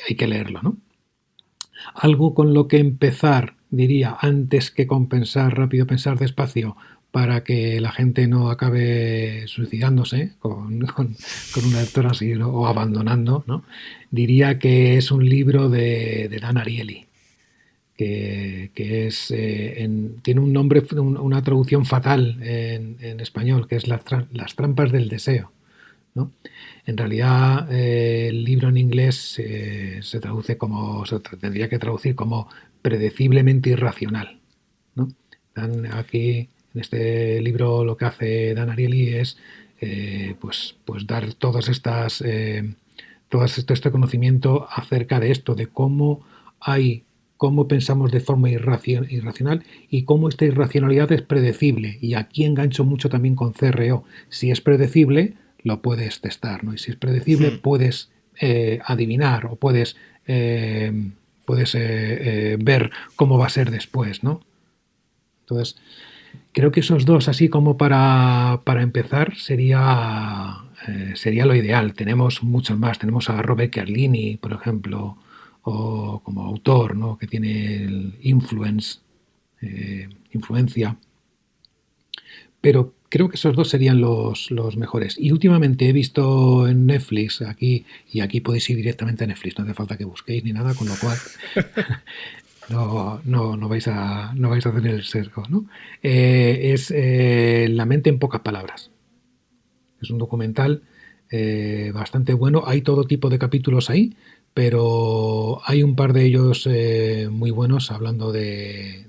S2: hay que leerlo, ¿no? Algo con lo que empezar, diría, antes que con pensar rápido, pensar despacio, para que la gente no acabe suicidándose con una lectura así, ¿no? O abandonando, ¿no? Diría que es un libro de Dan Ariely, que es tiene un nombre, una traducción fatal en español, que es Las trampas del deseo, ¿no? En realidad, el libro en inglés se traduce se tendría que traducir como predeciblemente irracional, ¿no? Aquí, en este libro, lo que hace Dan Ariely es pues dar todo este conocimiento acerca de esto, de cómo pensamos de forma irracional y cómo esta irracionalidad es predecible. Y aquí engancho mucho también con CRO. Si es predecible, lo puedes testar, ¿no? Y si es predecible, puedes adivinar o puedes ver cómo va a ser después, ¿no? Entonces, creo que esos dos, así como para empezar, sería lo ideal. Tenemos muchos más. Tenemos a Robert Cialdini, por ejemplo, o como autor, ¿no? Que tiene el influencia. Pero creo que esos dos serían los mejores. Y últimamente he visto en Netflix, aquí podéis ir directamente a Netflix, no hace falta que busquéis ni nada, con lo cual no vais a tener el sesgo, ¿no? Es La mente en pocas palabras. Es un documental bastante bueno. Hay todo tipo de capítulos ahí, pero hay un par de ellos muy buenos, hablando de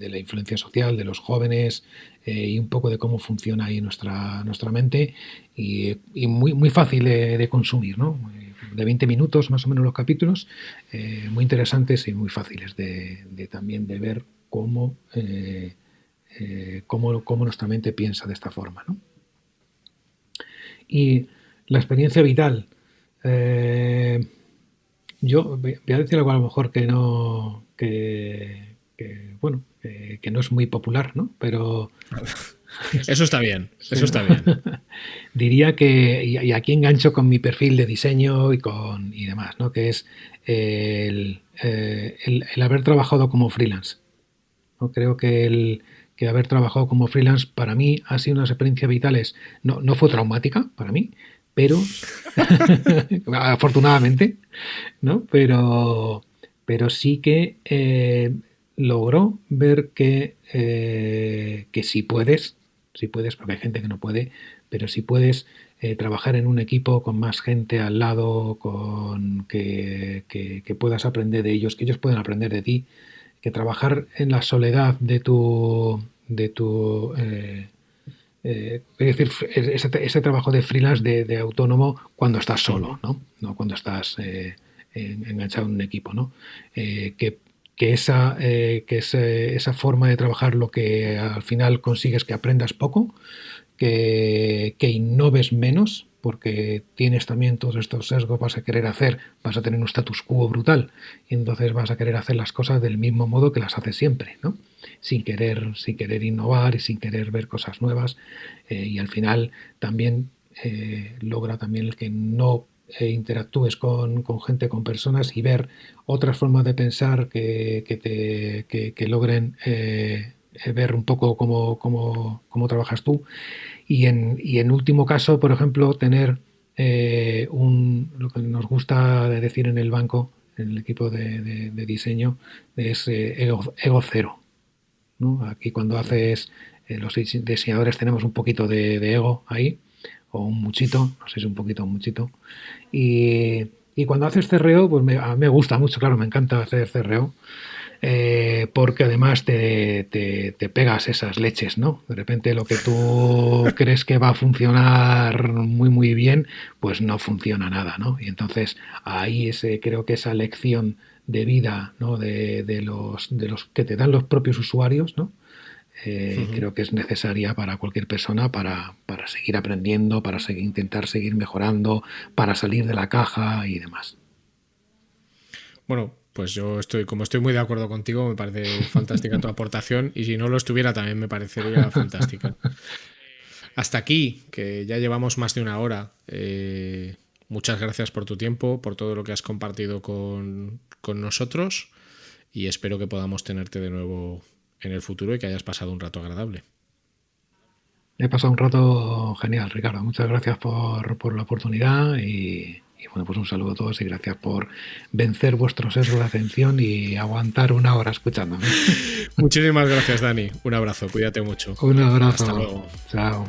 S2: la influencia social, de los jóvenes, y un poco de cómo funciona ahí nuestra mente, y muy fácil de consumir, ¿no? De 20 minutos más o menos los capítulos, muy interesantes y muy fáciles también de ver cómo nuestra mente piensa de esta forma, ¿no? Y la experiencia vital, yo voy a decir algo a lo mejor que no es muy popular, ¿no? Pero
S1: eso está bien, eso está bien.
S2: Diría que, y aquí engancho con mi perfil de diseño y demás, ¿no? Que es el haber trabajado como freelance, ¿no? Creo que haber trabajado como freelance para mí ha sido unas experiencias vitales. No fue traumática para mí, pero afortunadamente, ¿no? Pero sí que logró ver que si puedes, porque hay gente que no puede, pero si puedes trabajar en un equipo con más gente al lado, con que puedas aprender de ellos, que ellos puedan aprender de ti, que trabajar en la soledad es decir, ese trabajo de freelance, de autónomo, cuando estás solo, ¿no? No cuando estás enganchado en un equipo, ¿no? Que esa forma de trabajar, lo que al final consigues que aprendas poco, que innoves menos, porque tienes también todos estos sesgos, vas a tener un status quo brutal, y entonces vas a querer hacer las cosas del mismo modo que las haces siempre, ¿no? Sin querer innovar y sin querer ver cosas nuevas, y al final también logra también el que no interactúes con gente, con personas, y ver otras formas de pensar que logren ver un poco cómo trabajas tú, y en último caso, por ejemplo, tener lo que nos gusta decir en el banco, en el equipo de diseño, es ego cero, ¿no? Aquí cuando haces, los diseñadores tenemos un poquito de ego ahí, o un muchito, no sé si un poquito o un muchito. Y cuando haces CRO, pues a mí me gusta mucho, claro, me encanta hacer CRO. Porque además te pegas esas leches, ¿no? De repente lo que tú crees que va a funcionar muy muy bien, pues no funciona nada, ¿no? Y entonces ahí creo que esa lección de vida, ¿no? de los que te dan los propios usuarios, ¿no? Creo que es necesaria para cualquier persona para seguir aprendiendo, para intentar seguir mejorando, para salir de la caja y demás.
S1: Bueno, pues yo estoy muy de acuerdo contigo, me parece fantástica tu aportación y si no lo estuviera también me parecería fantástica. Hasta aquí, que ya llevamos más de una hora. Muchas gracias por tu tiempo, por todo lo que has compartido con nosotros y espero que podamos tenerte de nuevo en el futuro y que hayas pasado un rato agradable.
S2: He pasado un rato genial, Ricardo. Muchas gracias por la oportunidad y bueno, pues un saludo a todos y gracias por vencer vuestro sesgo de atención y aguantar una hora escuchándome.
S1: Muchísimas gracias, Dani. Un abrazo, cuídate mucho.
S2: Un abrazo.
S1: Hasta luego.
S2: Chao.